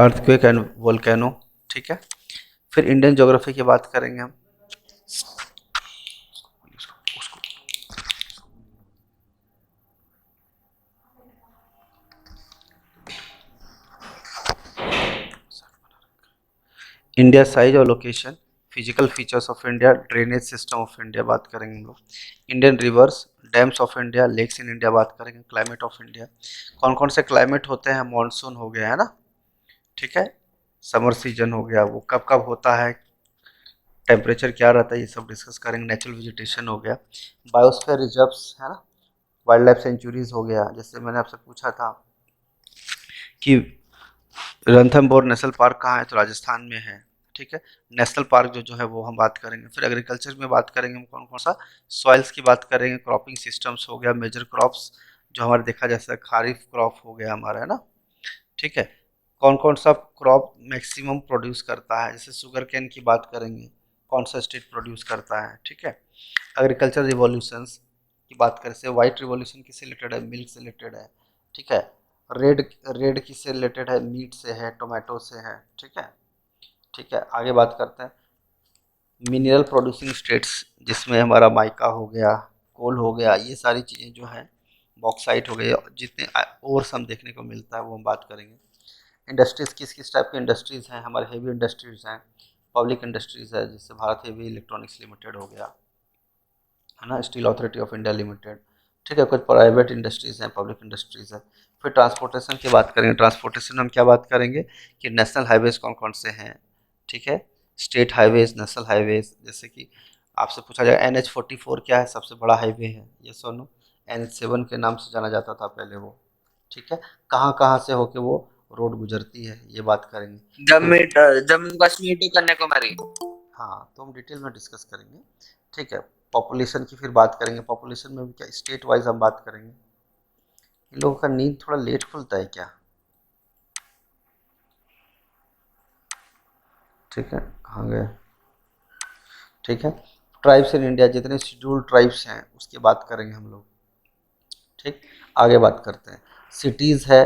Earthquake and volcano, ठीक है। फिर इंडियन ज्योग्राफी की बात करेंगे हम। इंडिया साइज और location, physical features of India, drainage system of India बात करेंगे हम लोग। Indian rivers, dams of India, lakes in India बात करेंगे। क्लाइमेट ऑफ इंडिया, कौन कौन से क्लाइमेट होते हैं, मॉनसून हो गया है ना, ठीक है। समर सीजन हो गया, वो कब कब होता है, टेम्परेचर क्या रहता है, ये सब डिस्कस करेंगे। नेचुरल वेजिटेशन हो गया, बायोस्फीयर रिजर्व्स है ना, वाइल्ड लाइफ सेंचुरीज हो गया, जैसे मैंने आपसे पूछा था कि रणथंभौर नेशनल पार्क कहाँ है, तो राजस्थान में है, ठीक है। नेशनल पार्क जो है वो हम बात करेंगे। फिर एग्रीकल्चर में बात करेंगे हम, कौन कौन सा सॉइल्स की बात करेंगे। क्रॉपिंग सिस्टम्स हो गया, मेजर क्रॉप्स जो हमारे देखा जैसे खारिफ क्रॉप हो गया हमारा, है ना, ठीक है। कौन कौन सा क्रॉप मैक्सिमम प्रोड्यूस करता है, जैसे शुगर केन की बात करेंगे, कौन सा स्टेट प्रोड्यूस करता है, ठीक है। एग्रीकल्चर रिवॉल्यूशंस की बात करें, जैसे व्हाइट रिवॉल्यूशन किससे रिलेटेड है, मिल्क से रिलेटेड है, ठीक है। रेड रेड किससे रिलेटेड है, मीट से है, टोमेटो से है, ठीक है। ठीक है, आगे बात करते हैं मिनरल प्रोड्यूसिंग स्टेट्स, जिसमें हमारा माइका हो गया, कोल हो गया, ये सारी चीज़ें जो हैं, बॉक्साइट हो गई, जितने और सम देखने को मिलता है वो हम बात करेंगे। इंडस्ट्रीज़ किस किस टाइप की इंडस्ट्रीज़ हैं, हमारे हेवी इंडस्ट्रीज़ हैं, पब्लिक इंडस्ट्रीज़ है, जैसे भारत हेवी इलेक्ट्रॉनिक्स लिमिटेड हो गया, है ना, steel authority of India limited, ठीक है। कुछ प्राइवेट इंडस्ट्रीज़ हैं, पब्लिक इंडस्ट्रीज़ है। फिर ट्रांसपोर्टेशन की बात करेंगे। ट्रांसपोर्टेशन हम क्या बात करेंगे कि नेशनल हाईवेज कौन कौन से हैं, ठीक है। स्टेट हाईवेज, नेशनल हाईवेज, जैसे कि आपसे पूछा जाएगा NH44 क्या है, सबसे बड़ा हाईवे है, ये सोनू। NH7 के नाम से जाना जाता था पहले वो, ठीक है। कहाँ कहाँ से होके वो रोड गुजरती है, ये बात करेंगे। जम्मू कश्मीर टू कन्याकुमारी। हाँ, तो हम डिटेल में डिस्कस करेंगे, ठीक है। पॉपुलेशन की फिर बात करेंगे। पॉपुलेशन में भी क्या स्टेट वाइज हम बात करेंगे। इन लोगों का नींद थोड़ा लेट खुलता है क्या, ठीक है, कहाँ गए, ठीक है। ट्राइब्स इन इंडिया, जितने शेड्यूल्ड ट्राइब्स हैं उसकी बात करेंगे हम लोग, ठीक। आगे बात करते हैं सिटीज़ है,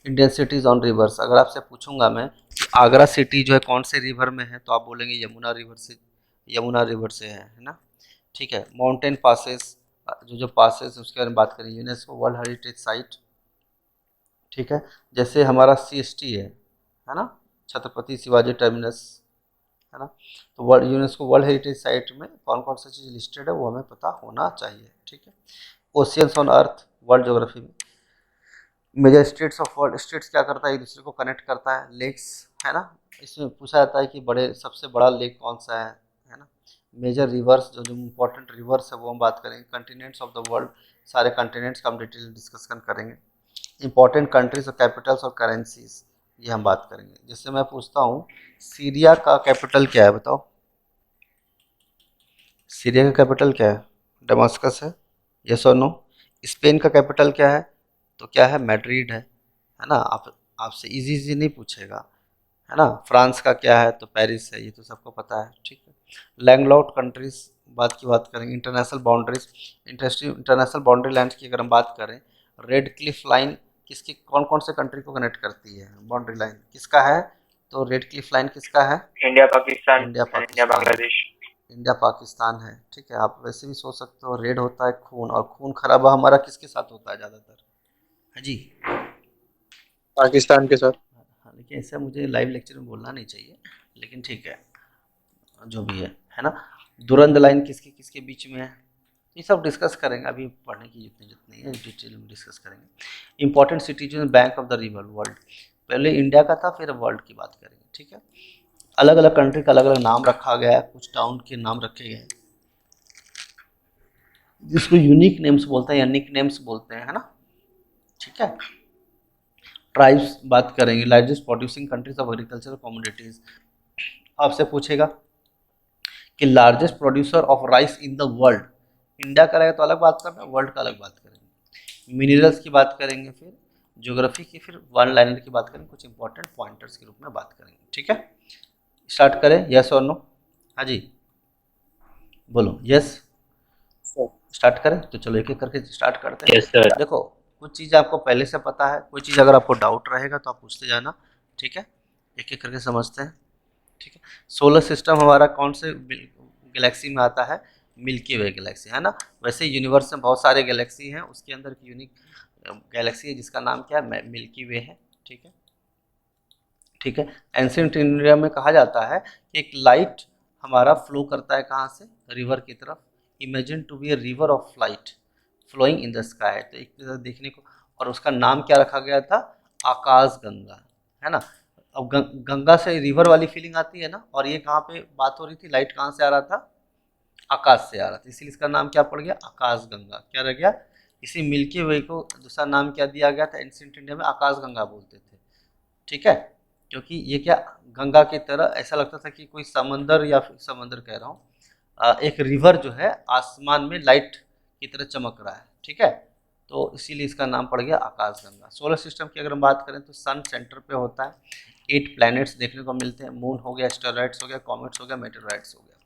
इंडियन सिटीज़ ऑन रिवर्स। अगर आपसे पूछूंगा मैं कि आगरा सिटी जो है कौन से रिवर में है, तो आप बोलेंगे यमुना रिवर से, यमुना रिवर से है ना, ठीक है। माउंटेन पासेस, जो पासेस उसके बारे में बात करें। यूनेस्को वर्ल्ड हेरिटेज साइट, ठीक है। जैसे हमारा CST है ना, छत्रपति शिवाजी टर्मिनस, है ना। तो world UNESCO world heritage site में कौन कौन सी चीज़ लिस्टेड है वो हमें पता होना चाहिए, ठीक है। Oceans on earth, world geography में major states of world, states क्या करता है, एक दूसरे को कनेक्ट करता है। लेक्स, है ना, इसमें पूछा जाता है कि बड़े सबसे बड़ा लेक कौन सा है ना। मेजर रिवर्स, जो जो इम्पोर्टेंट रिवर्स है वो हम बात करेंगे। कंटिनेंट्स ऑफ द वर्ल्ड, सारे कंटिनेंट्स का हम डिटेल डिस्कशन करेंगे। इंपॉर्टेंट कंट्रीज और कैपिटल्स और करेंसीज, ये हम बात करेंगे। जैसे मैं पूछता हूँ सीरिया का कैपिटल क्या है, बताओ। सीरिया का कैपिटल क्या है, डमास्कस है, यस और नो। स्पेन का कैपिटल क्या है, तो क्या है, मैड्रिड है ना। आप आपसे इजी इजी नहीं पूछेगा, है ना। फ्रांस का क्या है, तो पेरिस है, ये तो सबको पता है, ठीक है। लैंडलॉक्ड कंट्रीज बात करेंगे। International boundaries, international boundary line की अगर हम बात करें, रेड क्लिफ लाइन किसकी, कौन कौन से कंट्री को कनेक्ट करती है, बाउंड्री लाइन किसका है, तो रेड क्लिफ लाइन किसका है, India Pakistan, India India Pakistan, Bangladesh. India Pakistan है, ठीक है। आप वैसे भी सोच सकते हो, रेड होता है खून, और खून खराबा हमारा किसके साथ होता है ज़्यादातर, है जी। पाकिस्तान के साथ। हाँ, लेकिन ऐसा मुझे लाइव लेक्चर में बोलना नहीं चाहिए, लेकिन ठीक है, जो भी है ना। दुरंद लाइन किसके किसके बीच में है, ये सब डिस्कस करेंगे। अभी पढ़ने की जितनी जितनी है डिटेल में डिस्कस करेंगे। Important cities bank of the river world, पहले इंडिया का था, फिर वर्ल्ड की बात करेंगे, ठीक है। अलग अलग कंट्री का अलग अलग नाम रखा गया है, कुछ टाउन के नाम रखे गए हैं जिसको यूनिक नेम्स बोलते हैं या निक नेम्स बोलते हैं, है ना, ठीक है। ट्राइब्स बात करेंगे। Largest producing countries of agriculture commodities, आपसे पूछेगा कि largest producer of rice in the world, India का रहेगा तो अलग बात करना, वर्ल्ड का अलग बात करेंगे। मिनरल्स की बात करेंगे, फिर ज्योग्राफी की, फिर वन लाइनर की बात करेंगे, कुछ इंपॉर्टेंट पॉइंटर्स के रूप में बात करेंगे, ठीक है। स्टार्ट करें, यस और नो, हाँ जी, बोलो यस। स्टार्ट करें, तो चलो एक एक करके स्टार्ट करते हैं। Yes sir. देखो, कुछ चीज़ आपको पहले से पता है, कोई चीज़ अगर आपको डाउट रहेगा तो आप पूछते जाना, ठीक है। एक एक करके समझते हैं, ठीक है। सोलर सिस्टम हमारा कौन से गैलेक्सी में आता है? मिल्की वे गैलेक्सी, है ना। वैसे यूनिवर्स में बहुत सारे गैलेक्सी हैं, उसके अंदर की यूनिक गैलेक्सी है जिसका नाम क्या है? मिल्की वे है, ठीक है, ठीक है। एंशियंट इंडिया में कहा जाता है कि एक लाइट हमारा फ्लो करता है कहाँ से? रिवर की तरफ। Imagine to be a river of light flowing in the sky, तो एक तरह देखने को, और उसका नाम क्या रखा गया था? आकाश गंगा, है ना। अब गंगा से रिवर वाली फीलिंग आती है ना, और ये कहाँ पे बात हो रही थी? लाइट कहाँ से आ रहा था? आकाश से आ रहा था, इसीलिए इसका नाम क्या पड़ गया? आकाश गंगा। क्या रह गया? इसी मिल्की वे को दूसरा नाम क्या दिया गया था? एंशियंट इंडिया में आकाश गंगा बोलते थे, ठीक है। क्योंकि ये क्या, गंगा की तरह ऐसा लगता था कि कोई समंदर, या फिर समंदर कह रहा हूँ, एक रिवर जो है आसमान में लाइट की तरह चमक रहा है, ठीक है। तो इसीलिए इसका नाम पड़ गया आकाश गंगा। सोलर सिस्टम की अगर हम बात करें तो सन सेंटर पे होता है, 8 प्लैनेट्स देखने को मिलते हैं। मून हो गया, एस्टेरॉइड्स हो गया, कॉमेट्स हो गया, मेटेरॉइड्स हो गया,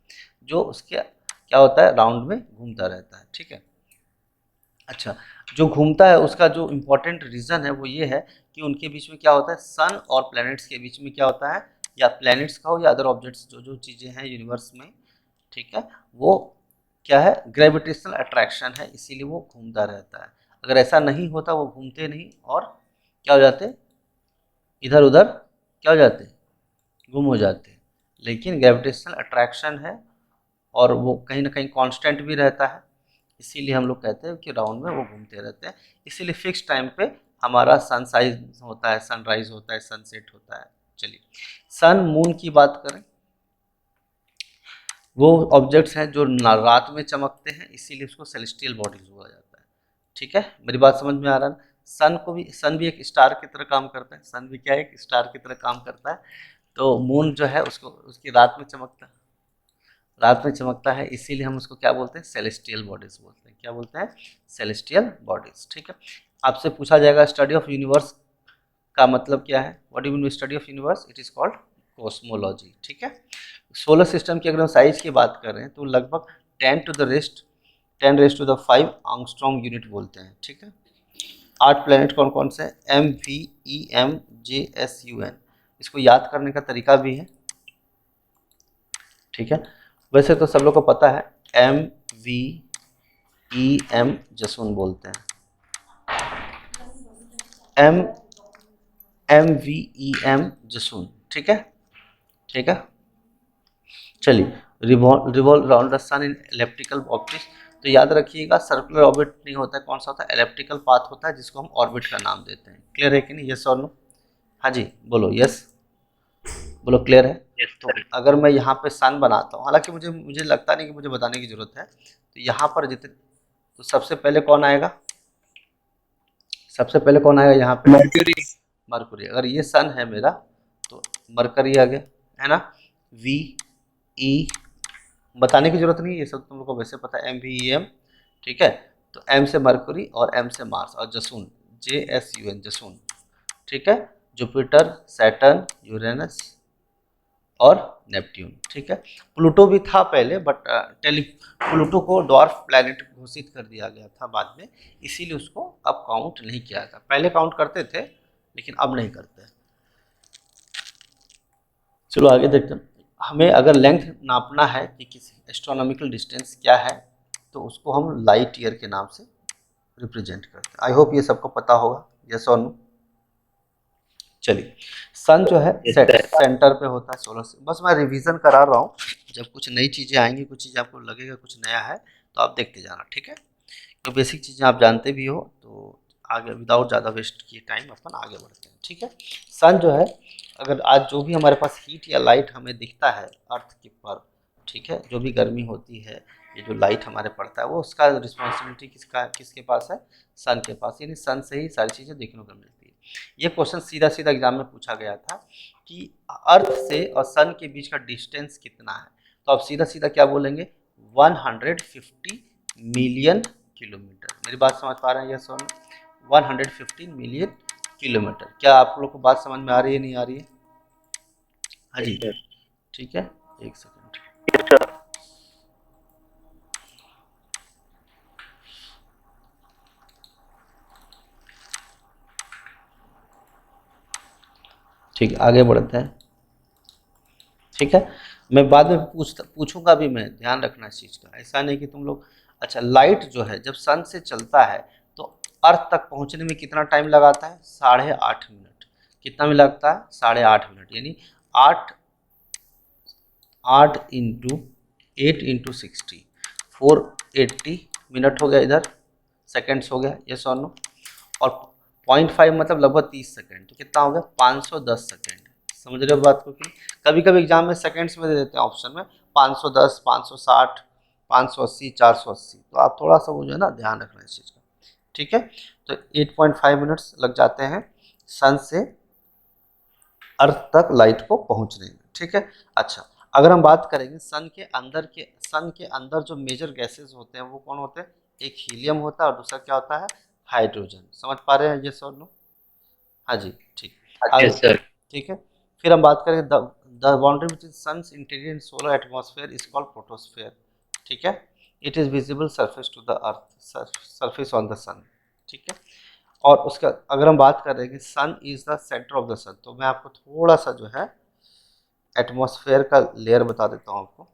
जो उसके क्या होता है? राउंड में घूमता रहता है, ठीक है। अच्छा, जो घूमता है उसका जो इम्पोर्टेंट रीज़न है वो ये है कि उनके बीच में क्या होता है? सन और प्लैनेट्स के बीच में क्या होता है? या प्लैनेट्स का हो या अदर ऑब्जेक्ट्स, जो जो चीज़ें हैं यूनिवर्स में, ठीक है, वो क्या है? ग्रेविटेशनल अट्रैक्शन है, इसीलिए वो घूमता रहता है। अगर ऐसा नहीं होता, वो घूमते नहीं और क्या हो जाते? इधर उधर क्या हो जाते? गुम हो जाते। लेकिन ग्रेविटेशनल अट्रैक्शन है और वो कहीं ना कहीं कांस्टेंट भी रहता है, इसीलिए हम लोग कहते हैं कि राउंड में वो घूमते रहते हैं। इसीलिए फिक्स टाइम पे हमारा सनसाइज होता है, सनराइज होता है, सनसेट होता है। चलिए, सन मून की बात करें, वो ऑब्जेक्ट्स हैं जो रात में चमकते हैं, इसीलिए उसको सेलेस्टियल बॉडीज बोला जाता है, ठीक है। मेरी बात समझ में आ रहा है? सन भी एक स्टार की तरह काम करता है। सन भी क्या है? एक स्टार की तरह काम करता है। तो मून जो है उसको उसकी रात में चमकता है, इसीलिए हम उसको क्या बोलते हैं? सेलेस्टियल बॉडीज बोलते हैं। क्या बोलते हैं? सेलेस्टियल बॉडीज, ठीक है। आपसे पूछा जाएगा स्टडी ऑफ यूनिवर्स का मतलब क्या है? What do you mean study of universe? It is called cosmology, ठीक है। सोलर सिस्टम की अगर हम साइज की बात कर रहे हैं तो लगभग 10 आंगस्ट्रॉम यूनिट बोलते हैं, ठीक है। 8 प्लेनेट कौन कौन से? MVEMJSUN, इसको याद करने का तरीका भी है, ठीक है। वैसे तो सब लोग को पता है, MVEM जसून बोलते हैं, MVEM जसून, ठीक है, ठीक है। चलिए, revolve round the sun in elliptical orbit, तो याद रखिएगा सर्कुलर ऑर्बिट नहीं होता है, कौन सा होता है? एलिप्टिकल पाथ होता है, जिसको हम ऑर्बिट का नाम देते हैं। क्लियर है कि नहीं? यस और नो? हाँ जी बोलो, यस बोलो, क्लियर है? तो अगर मैं यहाँ पे सन बनाता हूँ, हालांकि मुझे मुझे लगता नहीं कि मुझे बताने की जरूरत है, तो यहाँ पर जितने, तो सबसे पहले कौन आएगा? सबसे पहले कौन आएगा यहाँ पे? मर्क्यूरी। मरकुरी। अगर ये सन है मेरा, तो मरकरी आ गया, है ना। वी ई, बताने की जरूरत नहीं है, ये सब तुम लोग को वैसे पता है, MVEM, ठीक है। तो M से मरकुरी और M से मार्स, और जसून JSUN जसून, ठीक है। जुपिटर, सैटर्न, यूरेनस और नेपट्यून, ठीक है। प्लूटो भी था पहले, बट प्लूटो को डॉर्फ प्लैनेट घोषित कर दिया गया था बाद में, इसीलिए उसको अब काउंट नहीं किया था। पहले काउंट करते थे लेकिन अब नहीं करते। चलो आगे देखते हैं। हमें अगर लेंथ नापना है कि किसी एस्ट्रोनॉमिकल डिस्टेंस क्या है, तो उसको हम लाइट ईयर के नाम से रिप्रेजेंट करते हैं। आई होप ये सबको पता होगा, यस और नो? चलिए, सन जो है सेंटर पे होता है सोलर से, बस मैं रिवीजन करा रहा हूँ, जब कुछ नई चीज़ें आएंगी, कुछ चीज़ें आपको लगेगा कुछ नया है, तो आप देखते जाना, ठीक है। तो बेसिक चीज़ें आप जानते भी हो, तो आगे विदाउट ज़्यादा वेस्ट किए टाइम अपन आगे बढ़ते हैं, ठीक है। सन जो है, अगर आज जो भी हमारे पास हीट या लाइट हमें दिखता है अर्थ के पर, ठीक है, जो भी गर्मी होती है, ये जो लाइट हमारे पड़ता है, वो उसका रिस्पॉन्सिबिलिटी किसके पास है? सन के पास, यानी सन से ही सारी चीज़ें देखने को मिलती है। ये क्वेश्चन सीधा सीधा एग्जाम में पूछा गया था कि अर्थ से और सन के बीच का डिस्टेंस कितना है, तो आप सीधा सीधा क्या बोलेंगे? 150 मिलियन किलोमीटर। मेरी बात समझ पा रहे हैं? यस और 115 मिलियन किलोमीटर। क्या आप लोग को बात समझ में आ रही है, नहीं आ रही है? हाँ जी, ठीक है, एक सेकंड। ठीक है, आगे बढ़ते हैं। ठीक है, मैं बाद में पूछूंगा भी, मैं ध्यान रखना इस चीज़ का, ऐसा नहीं कि तुम लोग। अच्छा, लाइट जो है जब सन से चलता है तो अर्थ तक पहुंचने में कितना टाइम लगाता है? 8.5 मिनट। कितना में लगता है? 8.5 मिनट, यानी आठ, 8 × 8 × 60, 480 मिनट हो गया, इधर सेकेंड्स हो गया, ये नो। और 0.5 मतलब लगभग 30 सेकेंड, तो कितना हो गया? 510 सेकेंड। समझ रहे हो बात को? कि कभी कभी एग्जाम में सेकेंड्स में दे देते हैं ऑप्शन में, 510, 560, 580, 480, तो आप थोड़ा सा वो जो है ना ध्यान रखना इस चीज़ का। ठीक है, तो 8.5 मिनट्स लग जाते हैं सन से अर्थ तक लाइट को पहुंचने में। ठीक है, अच्छा, अगर हम बात करेंगे सन के अंदर जो मेजर गैसेस होते हैं वो कौन होते हैं? एक हीलियम होता है और दूसरा क्या होता है? हाइड्रोजन। समझ पा रहे हैं ये सर? नो, हाँ जी, ठीक। आगे, यस सर। ठीक है, फिर हम बात करेंगे the boundary between sun's interior and solar atmosphere is called photosphere. ठीक है, it is visible surface to the earth, surface on the sun. ठीक है, और उसका अगर हम बात कर रहे हैं कि sun is the centre of the sun, तो मैं आपको थोड़ा सा जो है एटमॉस्फेयर का लेयर बता देता हूँ आपको।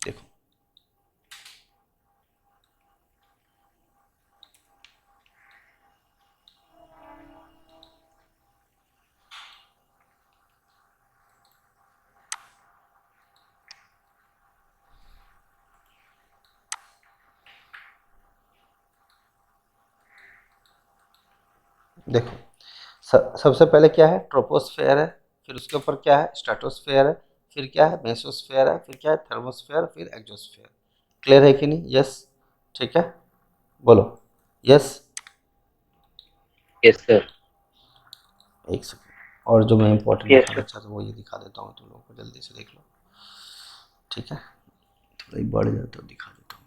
देखो, देखो, सबसे पहले क्या है? ट्रोपोस्फेयर है, फिर उसके ऊपर क्या है? स्ट्रेटोस्फेयर है, फिर क्या है? मेसोस्फेयर है, फिर क्या है? थर्मोस्फेयर, फिर एक्सोस्फेयर। क्लियर है कि नहीं? यस, ठीक है, बोलो यस। Yes sir. एक सेकंड, और जो मैं इंपॉर्टेंट यस दिखाना सर। चाहता हूँ वो ये दिखा देता हूँ तुम लोगों को, जल्दी से देख लो। ठीक है, थोड़ा ही बढ़ जाता है, दिखा देता हूँ।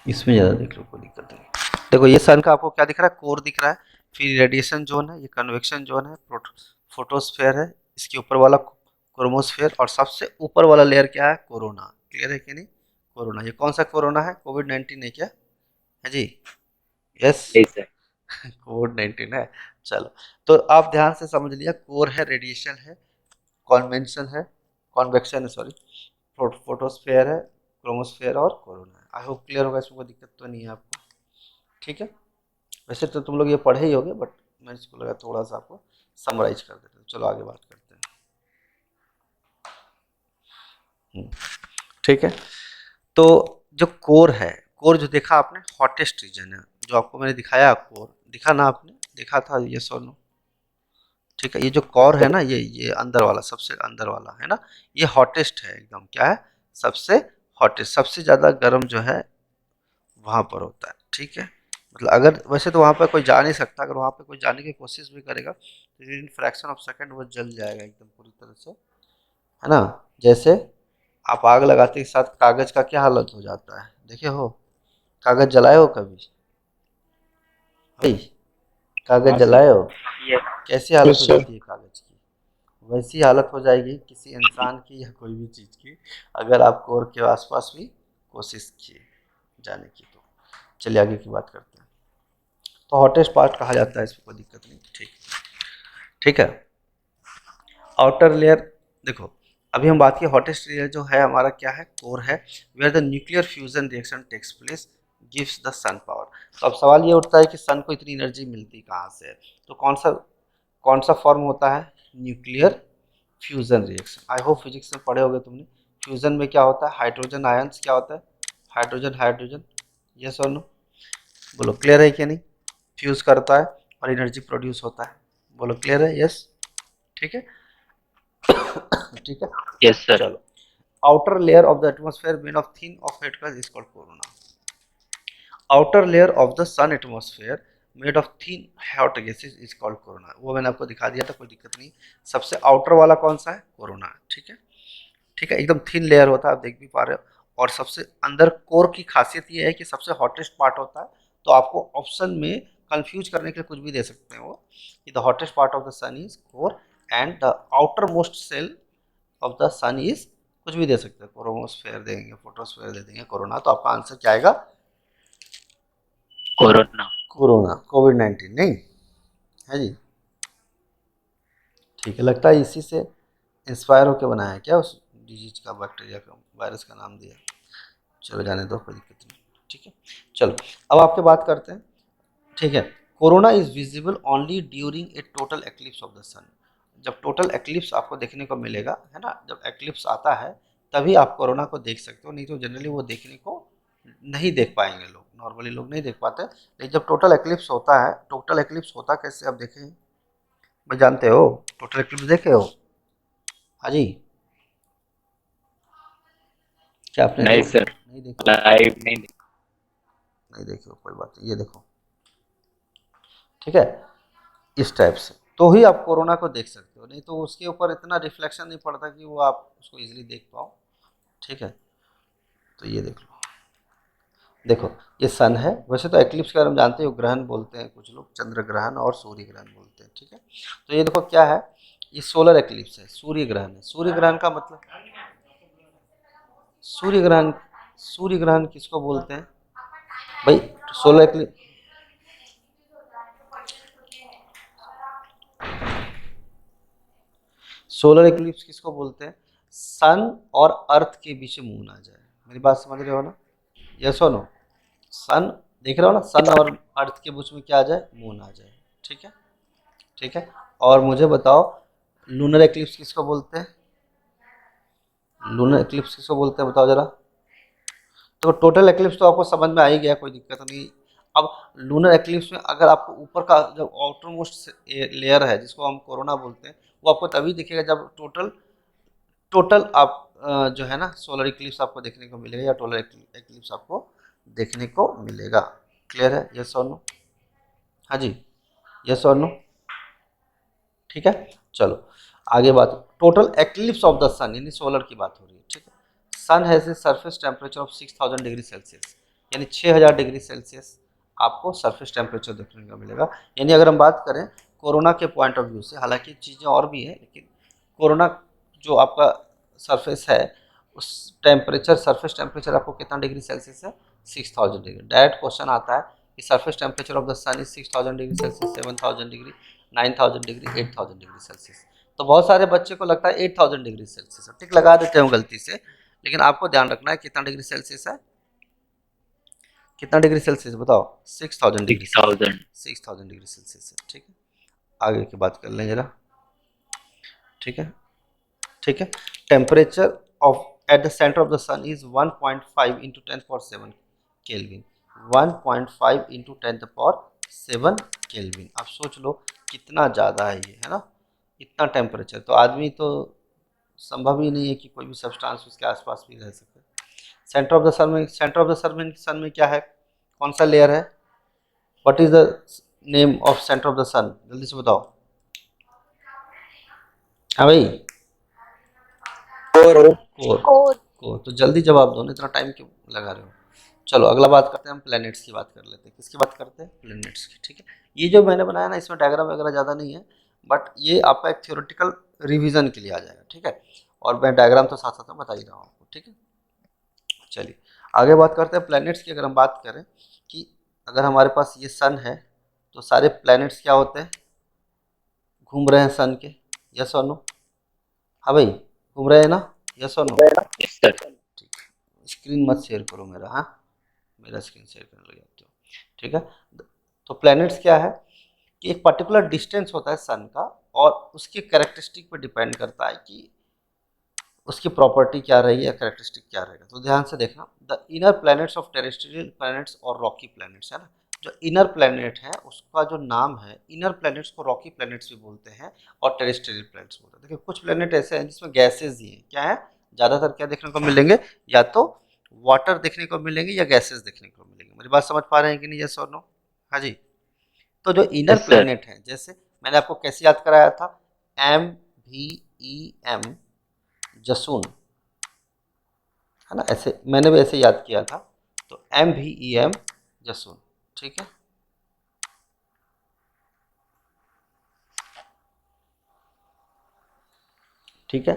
इसमें ज़्यादा देख लो, कोई दिक्कत नहीं। देखो, ये सन का आपको क्या दिख रहा है? कोर दिख रहा है, फिर रेडिएशन जोन है, ये कन्वेक्शन जोन है, फोटोस्फेयर है, इसके ऊपर वाला क्रोमोस्फेयर, और सबसे ऊपर वाला लेयर क्या है? कोरोना। क्लियर है कि नहीं? कोरोना, ये कौन सा कोरोना है? कोविड-19 है क्या? है जी? Yes, yes sir. कोविड-19 है। चलो, तो आप ध्यान से समझ लिया, कोर है, रेडिएशन है, कॉन्वेंशन है, कॉन्वेक्शन है, सॉरी, फोटोस्फेयर है, क्रोमोस्फेयर और कोरोना है। आई होप क्लियर होगा, इसमें कोई दिक्कत तो नहीं है आपको? ठीक है, वैसे तो तुम लोग ये पढ़े ही होगे, बट मैं इसको लगा थोड़ा सा आपको समराइज कर देते हैं। चलो आगे बात करते हैं। ठीक है, तो जो कोर है, कोर जो देखा आपने, हॉटेस्ट रीजन है, जो आपको मैंने दिखाया, कोर दिखा ना आपने? देखा था ये सोनो? ठीक है, ये जो कोर है ना, ये अंदर वाला, सबसे अंदर वाला है ना, ये हॉटेस्ट है एकदम। क्या है? सबसे हॉटेस्ट, सबसे ज़्यादा गर्म जो है वहाँ पर होता है। ठीक है, मतलब अगर वैसे तो वहाँ पर कोई जा नहीं सकता, अगर वहाँ पे कोई जाने की कोशिश भी करेगा तो इन फ्रैक्शन ऑफ सेकंड वो जल जाएगा एकदम पूरी तरह से, है ना? जैसे आप आग लगाते के साथ कागज का क्या हालत हो जाता है, देखे हो? कागज जलाए हो कभी भाई? कागज जलाए हो? कैसी हालत यस हो सर। जाती है कागज की? वैसी हालत हो जाएगी किसी इंसान की या कोई भी चीज़ की, अगर आप कोर के आसपास भी कोशिश किए जाने की तो। चलिए आगे की बात करते हैं। तो हॉटेस्ट पार्ट कहा जाता है, इसमें कोई दिक्कत नहीं। ठीक, ठीक है, आउटर लेयर। देखो, अभी हम बात की हॉटेस्ट लेयर जो है हमारा क्या है? कोर है, where the nuclear fusion reaction takes place gives the sun power. तो अब सवाल ये उठता है कि सन को इतनी एनर्जी मिलती कहाँ से है? तो कौन सा फॉर्म होता है? Nuclear fusion reaction. I hope physics में पढ़े होगे तुमने। फ्यूजन में क्या होता है? हाइड्रोजन आयंस क्या होता है? हाइड्रोजन हाइड्रोजन, यस और नो? बोलो क्लियर है कि नहीं? फ्यूज करता है और एनर्जी प्रोड्यूस होता है। बोलो क्लियर है? यस, ठीक है, ठीक है, यस सर। चलो। Outer layer of the atmosphere made of thin of head is called corona. Outer layer of the sun atmosphere made of thin hot gases is called corona. वो मैंने आपको दिखा दिया था, कोई दिक्कत नहीं। सबसे आउटर वाला कौन सा है? कोरोना। ठीक है, ठीक है, एकदम थिन लेयर होता है, आप देख भी पा रहे हो। और सबसे अंदर कोर की खासियत ये है कि सबसे हॉटेस्ट पार्ट होता है। तो आपको ऑप्शन में कंफ्यूज करने के लिए कुछ भी दे सकते हैं वो, कि the hottest part of the sun is core and the outermost shell of the sun is, कुछ भी दे सकते हैं, क्रोमोस्फेयर देंगे, फोटोस्फेयर दे देंगे, कोरोना। तो आपका आंसर क्या आएगा? कोरोना। कोरोना, कोविड-19 नहीं है जी। ठीक है, लगता है इसी से इंस्पायर होकर बनाया है क्या, उस डिजीज का, बैक्टीरिया का, वायरस का नाम दिया। चलो जाने दो, कोई दिक्कत नहीं। ठीक है, चलो अब आपके बात करते हैं। ठीक है, corona is visible only during a total eclipse of the sun. जब टोटल एक्लिप्स आपको देखने को मिलेगा, है ना, जब एक्लिप्स आता है तभी आप कोरोना को देख सकते हो, नहीं तो जनरली वो देखने को नहीं देख पाएंगे लोग, नॉर्मली लोग नहीं देख पाते। लेकिन जब टोटल एक्लिप्स होता है, टोटल एक्लिप्स होता कैसे, आप देखें, भाई जानते हो टोटल एक्लिप्स देखे हो? हाँ जी, क्या आपने नहीं सर, नहीं देखो? लाइव नहीं देखा। नहीं देखो, कोई बात नहीं, ये देखो। ठीक है, इस टाइप से तो ही आप कोरोना को देख सकते हो, नहीं तो उसके ऊपर इतना रिफ्लेक्शन नहीं पड़ता कि वो आप उसको इजीली देख पाओ। ठीक है, तो ये देख लो, देखो ये सन है। वैसे तो एक्लिप्स का हम जानते हो, ग्रहण बोलते हैं कुछ लोग, चंद्र ग्रहण और सूर्य ग्रहण बोलते हैं। ठीक है, तो ये देखो क्या है, ये सोलर एक्लिप्स है, सूर्य ग्रहण है। सूर्य ग्रहण का मतलब, सूर्य ग्रहण, सूर्य ग्रहण किसको बोलते हैं भाई? सोलर एक्लिप्स, सोलर एक्लिप्स किसको बोलते हैं? सन और अर्थ के बीच में मून आ जाए। मेरी बात समझ रहे हो ना? यस और नो? सन, देख रहे हो ना, सन और अर्थ के बीच में क्या आ जाए, मून आ जाए। ठीक है, ठीक है। और मुझे बताओ, लूनर एक्लिप्स किसको बोलते हैं? लूनर एक्लिप्स किसको बोलते हैं, बताओ जरा। तो टोटल एक्लिप्स तो आपको समझ में आ ही गया, कोई दिक्कत नहीं। अब लूनर एक्लिप्स में अगर आपको ऊपर का जो आउटर मोस्ट लेयर है, जिसको हम कोरोना बोलते हैं, वो आपको तभी दिखेगा जब टोटल टोटल आप जो है ना सोलर इक्लिप्स आपको देखने को मिलेगा, या टोटल इक्लिप्स आपको देखने को मिलेगा। क्लियर है? यस और नो? हाँ जी, यस और नो? ठीक है, चलो आगे बात। Total eclipse of the sun, यानी सोलर की बात हो रही है। ठीक है, sun has a surface temperature of 6000 degree Celsius, यानी 6000 डिग्री सेल्सियस आपको सरफेस टेम्परेचर देखने को मिलेगा। यानी अगर हम बात करें कोरोना के पॉइंट ऑफ व्यू से, हालांकि चीज़ें और भी हैं, लेकिन कोरोना जो आपका सरफेस है, उस टेम्परेचर, सरफेस टेम्परेचर आपको कितना डिग्री सेल्सियस है? 6000 डिग्री। डायरेक्ट क्वेश्चन आता है कि surface temperature of the sun is 6000 degree Celsius, 7000 degree, 9000 degree, 8000 degree Celsius. तो बहुत सारे बच्चे को लगता है 8000 डिग्री सेल्सियस, टिक लगा देते हो गलती से, लेकिन आपको ध्यान रखना है कितना डिग्री सेल्सियस है, कितना डिग्री सेल्सियस बताओ? 6000 डिग्री सेल्सियस, 6000। 6000 डिग्री सेल्सियस है। ठीक है, आगे की बात कर लें जरा। ठीक है, ठीक है, temperature of at the centre of the sun is 1.5 into 10⁻7 Kelvin, 1.5 into 10⁻7 Kelvin. आप सोच लो कितना ज़्यादा है ये, है ना, इतना टेम्परेचर। तो आदमी तो संभव ही नहीं है कि कोई भी सब्सटेंस उसके आसपास भी रह सके। सेंटर ऑफ द सन में, सेंटर ऑफ द सन में क्या है, कौन सा लेयर है? What is the name of center of the sun, जल्दी से बताओ। हाँ भाई, और कोर। कोर, तो जल्दी जवाब दो ना, इतना टाइम क्यों लगा रहे हो? चलो अगला बात करते हैं, हम प्लैनेट्स की बात कर लेते हैं। किसकी बात करते हैं? प्लैनेट्स की। ठीक है, ये जो मैंने बनाया ना, इसमें डायग्राम वगैरह ज़्यादा नहीं है, बट ये आपका एक थ्योरेटिकल रिवीजन के लिए आ जाएगा। ठीक है, और मैं डायग्राम तो साथ साथ में बता ही रहा हूँ आपको। ठीक है, चलिए आगे बात करते हैं प्लैनेट्स की। अगर हम बात करें कि अगर हमारे पास ये सन है, तो सारे प्लैनेट्स क्या होते हैं? घूम रहे हैं सन के। यस और नो? हाँ भाई, घूम रहे हैं ना? यस और नो? Yes sir. ठीक है, स्क्रीन मत शेयर करो मेरा, हाँ, मेरा स्क्रीन शेयर करने लग जाते हो। ठीक है, तो प्लैनेट्स क्या है कि एक पर्टिकुलर डिस्टेंस होता है सन का, और उसकी कैरेक्टरिस्टिक पे डिपेंड करता है कि उसकी प्रॉपर्टी क्या रही है, कैरेक्टरिस्टिक क्या रहेगा। तो ध्यान से देखना, the inner planets of terrestrial planets और रॉकी प्लैनेट्स, है ना, जो इनर प्लैनेट है उसका जो नाम है, इनर प्लैनेट्स को रॉकी प्लैनेट्स भी बोलते हैं और टेरेस्ट्रियल प्लैनेट्स बोलते हैं। देखिए कुछ प्लैनेट ऐसे हैं जिसमें गैसेज ही हैं, क्या है, ज़्यादातर क्या देखने को मिलेंगे, या तो वाटर देखने को मिलेंगे या गैसेज देखने को मिलेंगे। मेरी बात समझ पा रहे हैं कि नहीं? यस और नो? हाँ जी। तो जो इनर यस सर। प्लैनेट है, जैसे मैंने आपको कैसे याद कराया था, MVEM, जसून, है ना, ऐसे मैंने भी ऐसे याद किया था। तो MVEM, जसून। ठीक है, ठीक है,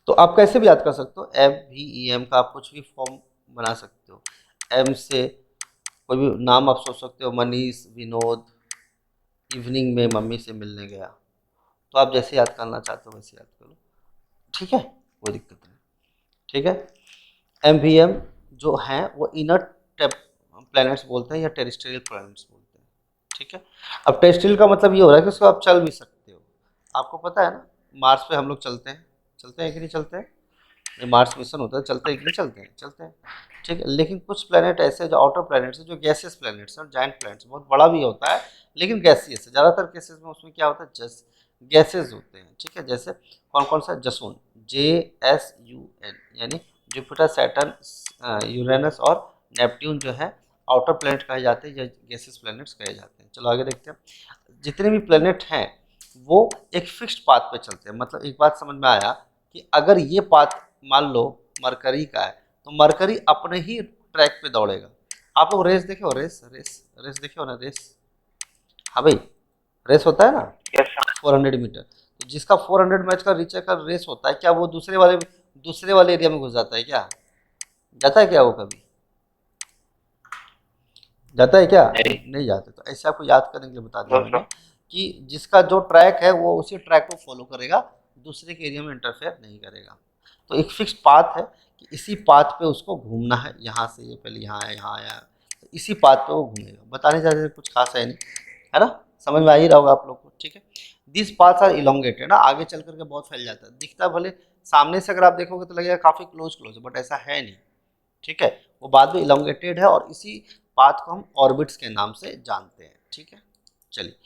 तो आप कैसे भी याद कर सकते हो, MVEM का आप कुछ भी फॉर्म बना सकते हो। एम से कोई भी नाम आप सोच सकते हो, मनीष, विनोद, इवनिंग में मम्मी से मिलने गया, तो आप जैसे याद करना चाहते हो वैसे याद करो, ठीक है, कोई दिक्कत नहीं, ठीक है। एमवीएम जो हैं वो इनर प्लैनेट्स बोलते हैं या टेरेस्ट्रियल प्लैनेट्स बोलते हैं, ठीक है। अब टेरेस्ट्रियल का मतलब ये हो रहा है कि उसको आप चल भी सकते हो, आपको पता है ना, मार्स पे हम लोग चलते हैं कि नहीं चलते हैं, ये मार्स मिशन होता है, चलते हैं कि नहीं चलते हैं, चलते हैं, ठीक है। लेकिन कुछ प्लैनेट ऐसे हैं जो आउटर प्लैनेट्स हैं, जो गैसियस प्लैनेट्स हैं और जाइंट प्लैनेट्स, बहुत बड़ा भी होता है लेकिन गैसियस है, ज़्यादातर केसेस में उसमें क्या होता है, जस गैसेज होते हैं, ठीक है। जैसे कौन कौन सा, जसून, JSUN, यानी जुपिटर, सैटर्न, यूरेनस और नेपट्यून जो है आउटर प्लैनेट कहे जाते हैं या गैसियस प्लैनेट्स कहे जाते हैं। चलो आगे देखते हैं। जितने भी प्लैनेट हैं वो एक फिक्स्ड पाथ पे चलते हैं, मतलब एक बात समझ में आया कि अगर ये पाथ मान लो मरकरी का है तो मरकरी अपने ही ट्रैक पे दौड़ेगा। आप लोग रेस देखे हो, रेस रेस रेस देखे हो ना, रेस, हाँ भाई, रेस होता है ना, यस सर। 400 मीटर, तो जिसका 400 मैच का रीचर का रेस होता है, क्या वो दूसरे वाले एरिया में घुस जाता है क्या, जाता है क्या वो कभी, जाता है क्या, नहीं। नहीं जाता। तो ऐसे आपको याद करने के लिए बता दिया नो मैंने सर। कि जिसका जो ट्रैक है वो उसी ट्रैक को फॉलो करेगा, दूसरे के एरिया में इंटरफेयर नहीं करेगा। तो एक फिक्स्ड पाथ है कि इसी पाथ पे उसको घूमना है, यहाँ से ये पहले यहाँ आया, यहाँ आया, तो इसी पाथ पे वो घूमेगा। बताने जाते कुछ खास है नहीं, है ना, समझ में आ ही रहा होगा आप लोग को, ठीक है। दिस पाथ्स आर इलोंगेटेड ना, आगे चल करके बहुत फैल जाता है, दिखता भले सामने से अगर आप देखोगे तो लगेगा काफ़ी क्लोज क्लोज है, बट ऐसा है नहीं, ठीक है। वो बाद में इलोंगेटेड है और इसी पाथ को हम ऑर्बिट्स के नाम से जानते हैं, ठीक है। चलिए,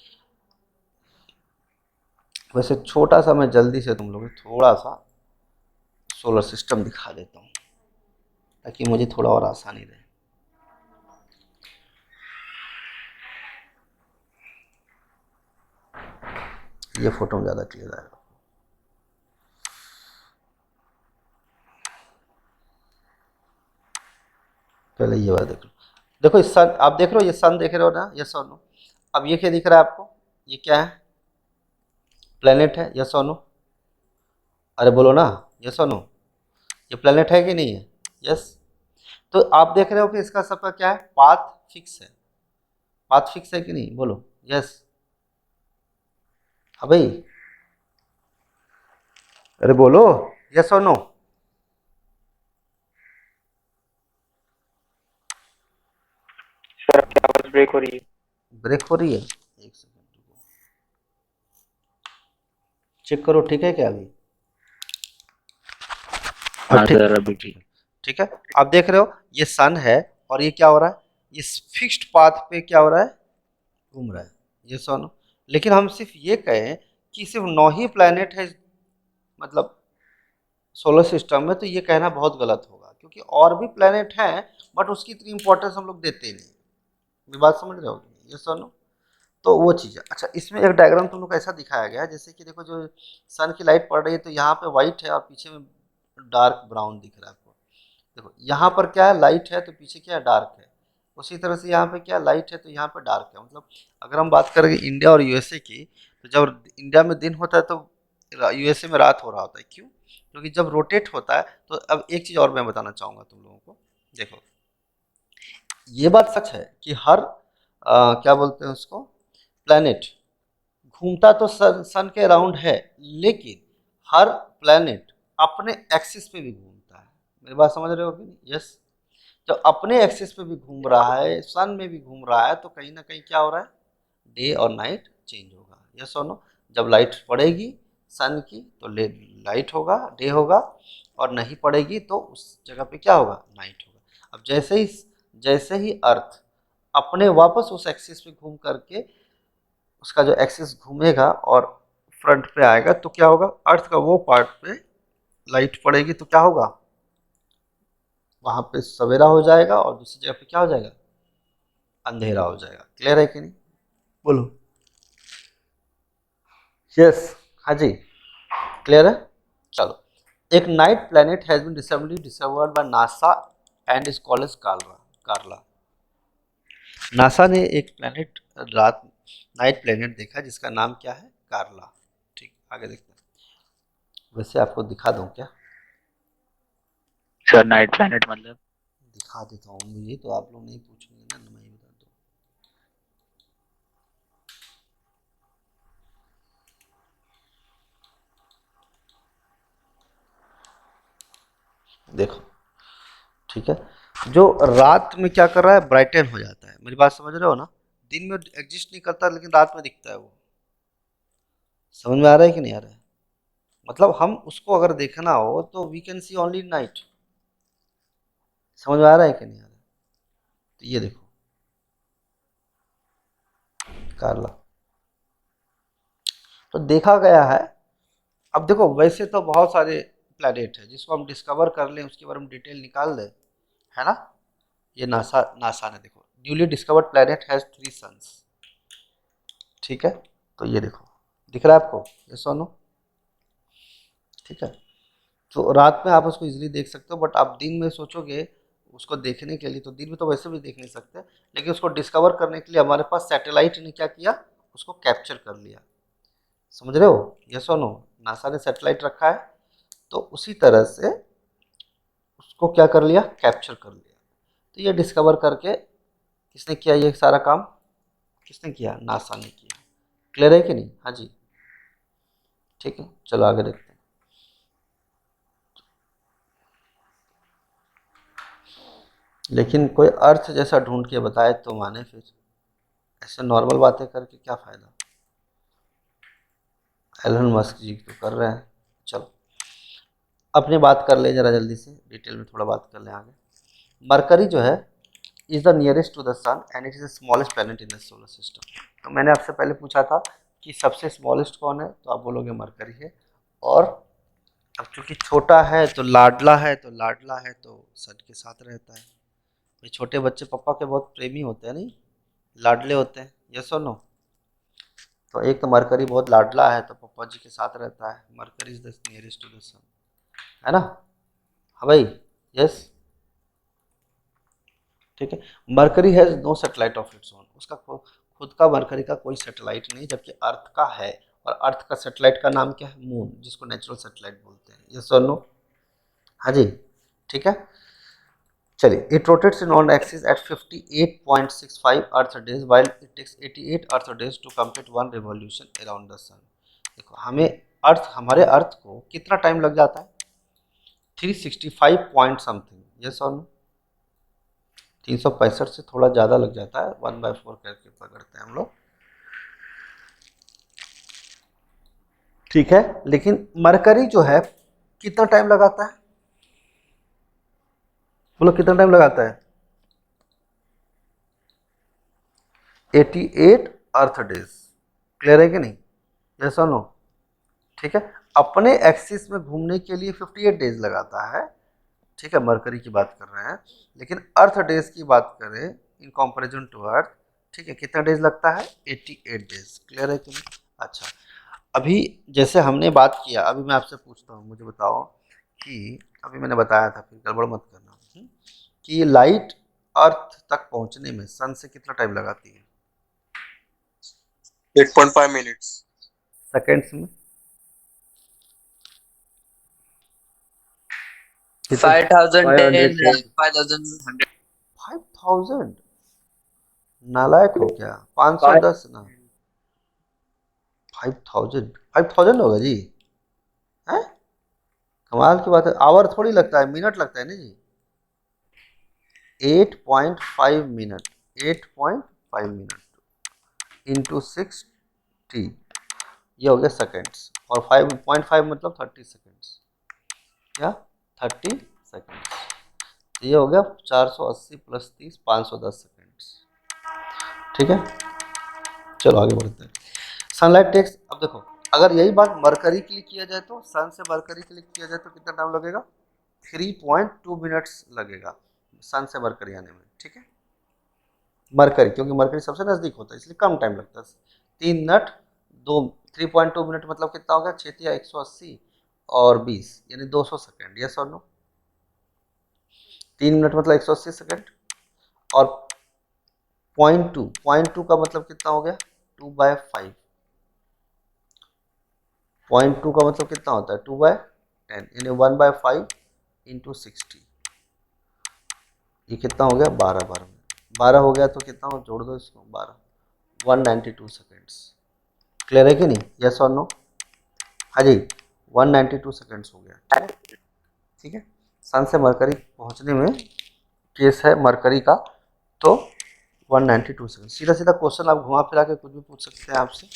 वैसे छोटा सा मैं जल्दी से तुम लोग को थोड़ा सा सोलर सिस्टम दिखा देता हूँ ताकि मुझे थोड़ा और आसानी रहे। ये फोटो में ज़्यादा क्लियर आएगा। पहले ये वाला देख लो, देखो इस सन आप देख रहे हो, ये सन देख रहे हो ना, यस और नो। अब ये क्या दिख रहा है आपको, ये क्या है, प्लेनेट है, यस और नो, अरे बोलो ना, यस और नो, ये प्लेनेट है कि नहीं है, यस। तो आप देख रहे हो कि इसका सबका क्या है, पाथ फिक्स है, पाथ फिक्स है कि नहीं, बोलो यस, हाँ भाई, अरे बोलो यस और नो। सर आपकी आवाज ब्रेक हो रही है। ब्रेक हो रही है, एक सेकंड रुको, चेक करो, ठीक है क्या अभी, हाँ ठीक, सर अभी ठीक। ठीक है। आप देख रहे हो ये सन है और ये क्या हो रहा है, ये फिक्स्ड पाथ पे क्या हो रहा है, घूम रहा है, ये सन। लेकिन हम सिर्फ ये कहें कि सिर्फ 9 ही प्लैनेट है मतलब सोलर सिस्टम में, तो ये कहना बहुत गलत होगा, क्योंकि और भी प्लैनेट हैं बट उसकी इतनी इंपॉर्टेंस हम लोग देते नहीं। ये बात समझ रहे हो, ये सन। तो वो चीज़ है। अच्छा, इसमें एक डायग्राम तुम लोग को ऐसा दिखाया गया है, जैसे कि देखो जो सन की लाइट पड़ रही है तो यहाँ पे वाइट है और पीछे में डार्क ब्राउन दिख रहा है आपको। देखो यहाँ पर क्या है, लाइट है तो पीछे क्या है, डार्क है। उसी तरह से यहाँ पे क्या लाइट है तो यहाँ पे डार्क है। मतलब अगर हम बात करेंगे इंडिया और यूएसए की, तो जब इंडिया में दिन होता है तो यूएसए में रात हो रहा होता है, क्यों, क्योंकि जब रोटेट होता है तो अब एक चीज़ और मैं बताना चाहूँगा तुम लोगों को। देखो, ये बात सच है कि हर क्या बोलते हैं उसको, प्लैनेट घूमता तो सन के अराउंड है, लेकिन हर प्लैनेट अपने एक्सिस पे भी घूमता है। मेरी बात समझ रहे हो कि नहीं, यस। जब अपने एक्सिस पे भी घूम रहा है, सन में भी घूम रहा है, तो कहीं ना कहीं क्या हो रहा है, डे और नाइट चेंज होगा, यस और नो। जब लाइट पड़ेगी सन की तो लाइट होगा, डे होगा, और नहीं पड़ेगी तो उस जगह पे क्या होगा, नाइट होगा। अब जैसे ही अर्थ अपने वापस उस एक्सिस पे घूम करके उसका जो एक्सिस घूमेगा और फ्रंट पे आएगा तो क्या होगा, अर्थ का वो पार्ट पे लाइट पड़ेगी तो क्या होगा, वहां पे सवेरा हो जाएगा और दूसरी जगह पे क्या हो जाएगा, अंधेरा हो जाएगा। क्लियर है कि नहीं, बोलो यस, हाँ जी, क्लियर है। चलो, एक night planet has been recently discovered by NASA and is called as Karla. Karla, NASA ने एक प्लैनेट रात नाइट प्लैनेट देखा जिसका नाम क्या है, कार्ला। ठीक, आगे देखते हैं। वैसे आपको दिखा दूं क्या, सर नाइट प्लैनेट मतलब? दिखा देता हूँ, मुझे तो आप लोग नहीं पूछेंगे ना, मैं ही बता दूँ। देखो, ठीक है, जो रात में क्या कर रहा है, ब्राइटन हो जाता है, मेरी बात समझ रहे हो ना, दिन में एग्जिस्ट नहीं करता लेकिन रात में दिखता है वो। समझ में आ रहा है कि नहीं आ रहा है? मतलब हम उसको अगर देखना हो तो we can see only night. समझ में आ रहा है कि नहीं आ रहा है? तो ये देखो कारला, तो देखा गया है। अब देखो, वैसे तो बहुत सारे प्लैनेट है, जिसको हम डिस्कवर कर लें, उसके बारे में डिटेल निकाल दें, है ना। ये नासा नासा ने देखो, newly discovered planet has 3 suns. ठीक है, तो ये देखो, दिख रहा है आपको, ये सोनो, ठीक है। तो रात में आप उसको इजीली देख सकते हो, बट आप दिन में सोचोगे उसको देखने के लिए, तो दिन में तो वैसे भी देख नहीं सकते, लेकिन उसको डिस्कवर करने के लिए हमारे पास सैटेलाइट ने क्या किया, उसको कैप्चर कर लिया। समझ रहे हो, यस और नो। नासा ने सैटेलाइट रखा है, तो उसी तरह से उसको क्या कर लिया, कैप्चर कर लिया। तो ये डिस्कवर करके किसने किया, ये सारा काम किसने किया, नासा ने किया। क्लियर है कि नहीं? हाँ जी, ठीक है, चलो आगे देखते हैं। लेकिन कोई अर्थ जैसा ढूंढ के बताए तो माने, फिर ऐसे नॉर्मल बातें करके क्या फ़ायदा। एलन मस्क जी तो कर रहे हैं। चलो अपनी बात कर ले जरा जल्दी से, डिटेल में थोड़ा बात कर लें आगे। मरकरी जो है is the nearest to the sun and it is the smallest planet in the solar system. तो मैंने आपसे पहले पूछा था कि सबसे स्मॉलेस्ट कौन है, तो आप बोलोगे मरकरी है। और अब चूंकि छोटा है तो लाडला है, तो लाडला है तो सन के साथ रहता है। भाई छोटे बच्चे पापा के बहुत प्रेमी होते हैं, नहीं लाडले होते हैं, यस और नो। तो एक तो मरकरी बहुत लाडला है, तो पापा जी के साथ रहता है। Mercury is the nearest to the sun, है ना। हाँ भाई, यस, ठीक है। Mercury has no satellite of its own, उसका खुद का मरकरी का कोई सैटेलाइट नहीं, जबकि अर्थ का है। और अर्थ का सैटेलाइट का नाम क्या है, मून, जिसको नेचुरल सैटेलाइट बोलते हैं, यस और नो। हाँ जी, ठीक है। चलिए, it rotates in on axis at 58.65 earth days while it takes 88 earth days to complete one revolution around the sun. देखो, हमें हमारे अर्थ को कितना टाइम लग जाता है, 365 पॉइंट समथिंग, यस और नो। 365 से थोड़ा ज़्यादा लग जाता है, 1/4 करके पकड़ते हैं हम लोग, ठीक है। लेकिन मरकरी जो है कितना टाइम लगाता है, बोलो कितना टाइम लगाता है, 88 अर्थ डेज। क्लियर है कि नहीं, यस और नो, ठीक है। अपने एक्सिस में घूमने के लिए 58 डेज लगाता है, ठीक है, मरकरी की बात कर रहे हैं। लेकिन अर्थ डेज की बात करें इन कंपैरिजन टू अर्थ, ठीक है, कितना डेज लगता है, 88 डेज। क्लियर है कि नहीं? अच्छा, अभी जैसे हमने बात किया, अभी मैं आपसे पूछता हूँ, मुझे बताओ कि अभी मैंने बताया था, फिर गड़बड़ मत करना, कि लाइट अर्थ तक पहुंचने में सन से कितना टाइम लगाती है, 8.5 minutes. सेकेंड्स में कितने, 5010, 510, 5100. 5000, नालायक हो क्या, 510 ना, 5000 होगा जी, हैं, कमाल की बात है। आवर थोड़ी लगता है, मिनट लगता है ना जी। 8.5 मिनट, 8.5 मिनट इंटू 60, ये हो गया सेकेंड्स, और 5.5 मतलब 30 सेकेंड्स, क्या 30 सेकेंड्स, तो ये हो गया 480 प्लस 30, 510 सेकेंड्स, ठीक है। चलो आगे बढ़ते हैं। सनलाइट टेक्स, अब देखो, अगर यही बात मरकरी के लिए किया जाए, तो सन से मरकरी के लिए किया जाए तो कितना टाइम लगेगा, 3.2 मिनट्स लगेगा सन से मरकरी आने में, ठीक है। मरकरी, क्योंकि मरकरी सबसे नज़दीक होता है इसलिए कम टाइम लगता है, 3 मिनट दो, 3.2 मिनट मतलब कितना हो गया, 6 या 180 और 20 यानी 200 सेकेंड, यस और नो। 3 मिनट मतलब 180 सेकेंड, और 0.2 का मतलब कितना हो गया, 2/5, 0.2 का मतलब कितना होता है, 2/10, यानी 1/5 इंटू 60, ये कितना हो गया 12 12 मिनट, 12 हो गया तो कितना हो, जोड़ दो इसको 12, 192 सेकेंड्स। क्लियर है कि नहीं, यस और नो? हाँ जी, 192 सेकेंड्स हो गया। ठीक है, सन से मरकरी पहुंचने में केस है मरकरी का, तो 192 सेकेंड। सीधा सीधा क्वेश्चन आप घुमा फिरा के कुछ भी पूछ सकते हैं आपसे,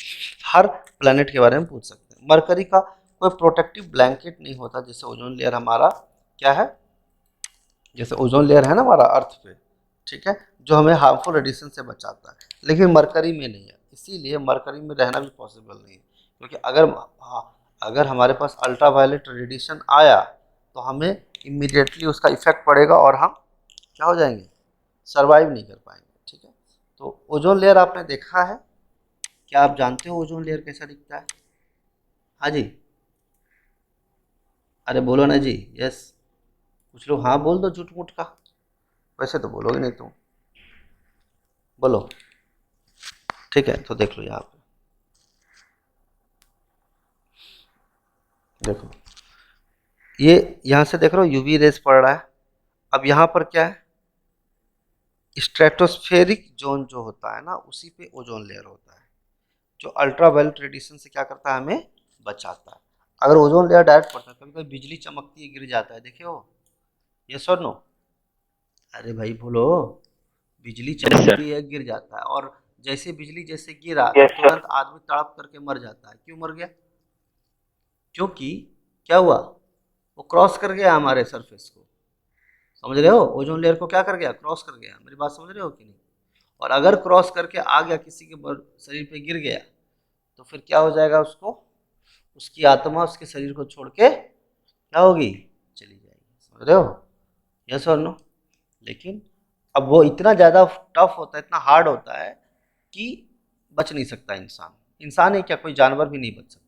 हर प्लेनेट के बारे में पूछ सकते हैं। मरकरी का कोई प्रोटेक्टिव ब्लैंकेट नहीं होता, जैसे ओजोन लेयर हमारा क्या है, जैसे ओजोन लेयर है ना हमारा अर्थ पे, ठीक है, जो हमें हार्मफुल रेडिएशन से बचाता है, लेकिन मरकरी में नहीं है। इसीलिए मरकरी में रहना भी पॉसिबल नहीं है, क्योंकि अगर हमारे पास अल्ट्रावायलेट रेडिएशन आया तो हमें इमीडिएटली उसका इफेक्ट पड़ेगा और हम क्या हो जाएंगे, सर्वाइव नहीं कर पाएंगे। ठीक है, तो ओजोन लेयर आपने देखा है, क्या आप जानते हो ओजोन लेयर कैसा दिखता है? हाँ जी, अरे बोलो ना जी, यस। कुछ लोग हाँ बोल दो झूठ मूठ का, वैसे तो बोलोगे नहीं तुम, बोलो। ठीक है, तो देख लो यहाँ पे, देखो ये यहाँ से देख रहे हो यूवी रेस पड़ रहा है। अब यहाँ पर क्या है, स्ट्रेटोस्फेरिक जोन जो होता है ना, उसी पे ओजोन लेयर होता है, जो अल्ट्रावायलेट रेडिएशन से क्या करता है, हमें बचाता है। अगर ओजोन लेयर डायरेक्ट पड़ता है, कभी कभी बिजली चमकती है गिर जाता है, देखे हो, यस और नो? अरे भाई बोलो, बिजली चमकती है गिर जाता है, और जैसे बिजली जैसे गिरा तो यस सर। तुरंत आदमी तड़प करके मर जाता है। क्यों मर गया? क्योंकि क्या हुआ, वो क्रॉस कर गया हमारे सरफेस को। समझ रहे हो, ओजोन लेयर को क्या कर गया, क्रॉस कर गया। मेरी बात समझ रहे हो कि नहीं? और अगर क्रॉस करके आ गया किसी के शरीर पे गिर गया, तो फिर क्या हो जाएगा, उसको, उसकी आत्मा उसके शरीर को छोड़ के क्या होगी, चली जाएगी। समझ रहे हो, यस और नो? लेकिन अब वो इतना ज़्यादा टफ होता है, इतना हार्ड होता है कि बच नहीं सकता इंसान। इंसान ही क्या, कोई जानवर भी नहीं बच सकता।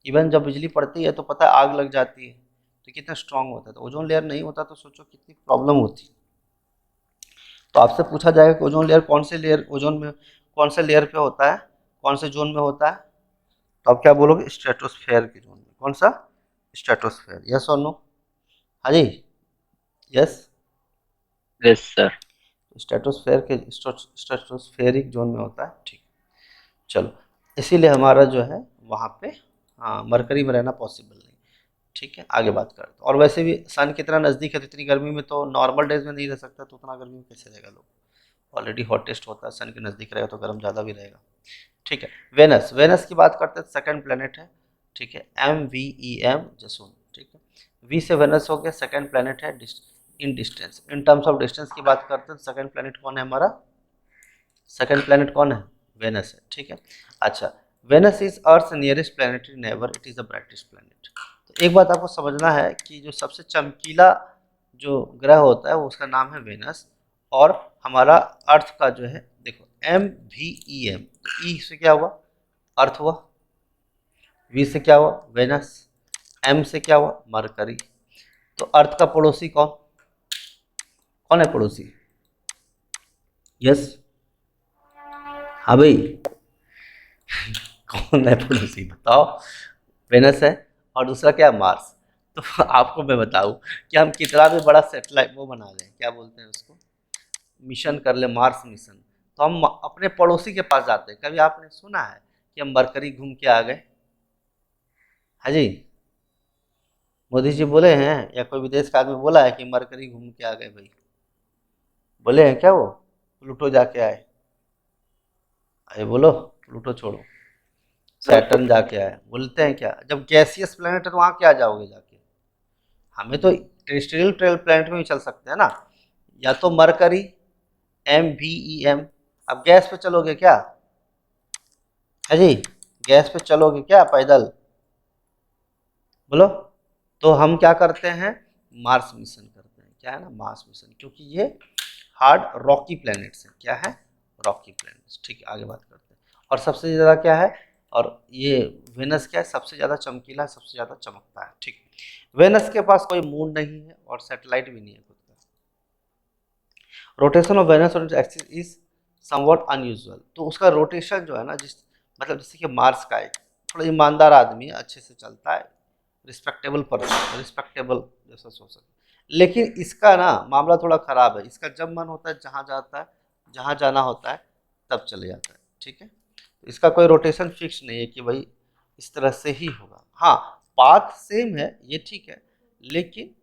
इवन जब बिजली पड़ती है तो पता है आग लग जाती है, तो कितना स्ट्रांग होता है। तो ओजोन लेयर नहीं होता तो सोचो कितनी प्रॉब्लम होती। तो आपसे पूछा जाएगा कि ओजोन लेयर कौन से लेयर, ओजोन में कौन से लेयर पे होता है, कौन से जोन में होता है, तो आप क्या बोलोगे, स्ट्रेटोस्फेयर के जोन में। कौन सा, स्ट्रेटोस्फेयर, यस और नो? हाँ जी, यस। Yes sir. स्ट्रेटोस्फेयर के स्ट्रेटोस्फेरिक जोन में होता है। ठीक, चलो, इसीलिए हमारा जो है वहाँ पे, हाँ, मरकरी में रहना पॉसिबल नहीं। ठीक है, आगे बात करते हैं। और वैसे भी सन कितना नज़दीक है, तो इतनी गर्मी में तो नॉर्मल डेज में नहीं रह सकता, तो उतना गर्मी में कैसे रहेगा लोग। ऑलरेडी हॉटेस्ट होता है, सन के नज़दीक रहेगा तो गर्म ज़्यादा भी रहेगा। ठीक है, वेनस, वेनस की बात करते हैं, सेकंड प्लेनेट है। ठीक है, MVEM जसून। ठीक है, वी से वेनस हो गया, सेकंड प्लेनेट है in distance. In terms of distance की बात करते हैं, सेकंड प्लेनेट कौन है हमारा, सेकंड प्लेनेट कौन है, वेनस है। ठीक है, अच्छा, Venus is earth nearest planetary neighbour, it is the brightest planet. तो एक बात आपको समझना है कि जो सबसे चमकीला जो ग्रह होता है वो उसका नाम है वेनस, और हमारा अर्थ का जो है, देखो MVEM, ई से क्या हुआ, अर्थ हुआ, वी से क्या हुआ, वेनस, एम से क्या हुआ, मरकरी। तो अर्थ का पड़ोसी कौन, कौन है पड़ोसी, यस, हाँ भाई, कौन है पड़ोसी बताओ, वेनस है, और दूसरा क्या है, मार्स। तो आपको मैं बताऊं कि हम कितना भी बड़ा सेटेलाइट वो बना लें, क्या बोलते हैं उसको, मिशन कर ले, मार्स मिशन, तो हम अपने पड़ोसी के पास जाते हैं। कभी आपने सुना है कि हम मरकरी घूम के आ गए? हाँ जी, मोदी जी बोले हैं या कोई विदेश का आदमी बोला है कि मरकरी घूम के आ गए भाई, बोले हैं क्या वो, प्लूटो जाके आए? अरे बोलो, प्लूटो छोड़ो, सैटर्न जाके आए, बोलते हैं क्या? जब गैसियस प्लेनेट है तो वहाँ क्या जाओगे जाके, हमें तो टेरेस्ट्रियल प्लेनेट में भी चल सकते हैं ना, या तो मरकरी, MVEM। अब गैस पे चलोगे क्या, है जी, गैस पे चलोगे क्या पैदल, बोलो? तो हम क्या करते हैं, मार्स मिशन करते हैं। क्या है ना, मार्स मिशन, क्योंकि ये हार्ड रॉकी प्लैनेट्स हैं। क्या है, रॉकी प्लैनेट्स। ठीक है, आगे बात करते हैं। और सबसे ज़्यादा क्या है, और ये वेनस क्या है, सबसे ज़्यादा चमकीला है, सबसे ज़्यादा चमकता है। ठीक, वेनस के पास कोई मून नहीं है और सैटेलाइट भी नहीं है खुद का। Rotation of Venus on its axis is somewhat unusual. तो उसका रोटेशन जो है ना, जिस मतलब जैसे कि मार्स का एक थोड़ा ईमानदार आदमी है, अच्छे से चलता है, रिस्पेक्टेबल पर्सन, रिस्पेक्टेबल जैसा सोच सकते, लेकिन इसका ना मामला थोड़ा खराब है, इसका जब मन होता है जहाँ जाता है, जहाँ जाना होता है तब चले जाता है, ठीक है। तो इसका कोई रोटेशन फिक्स नहीं है कि भाई इस तरह से ही होगा। हाँ, पाथ सेम है ये ठीक है, लेकिन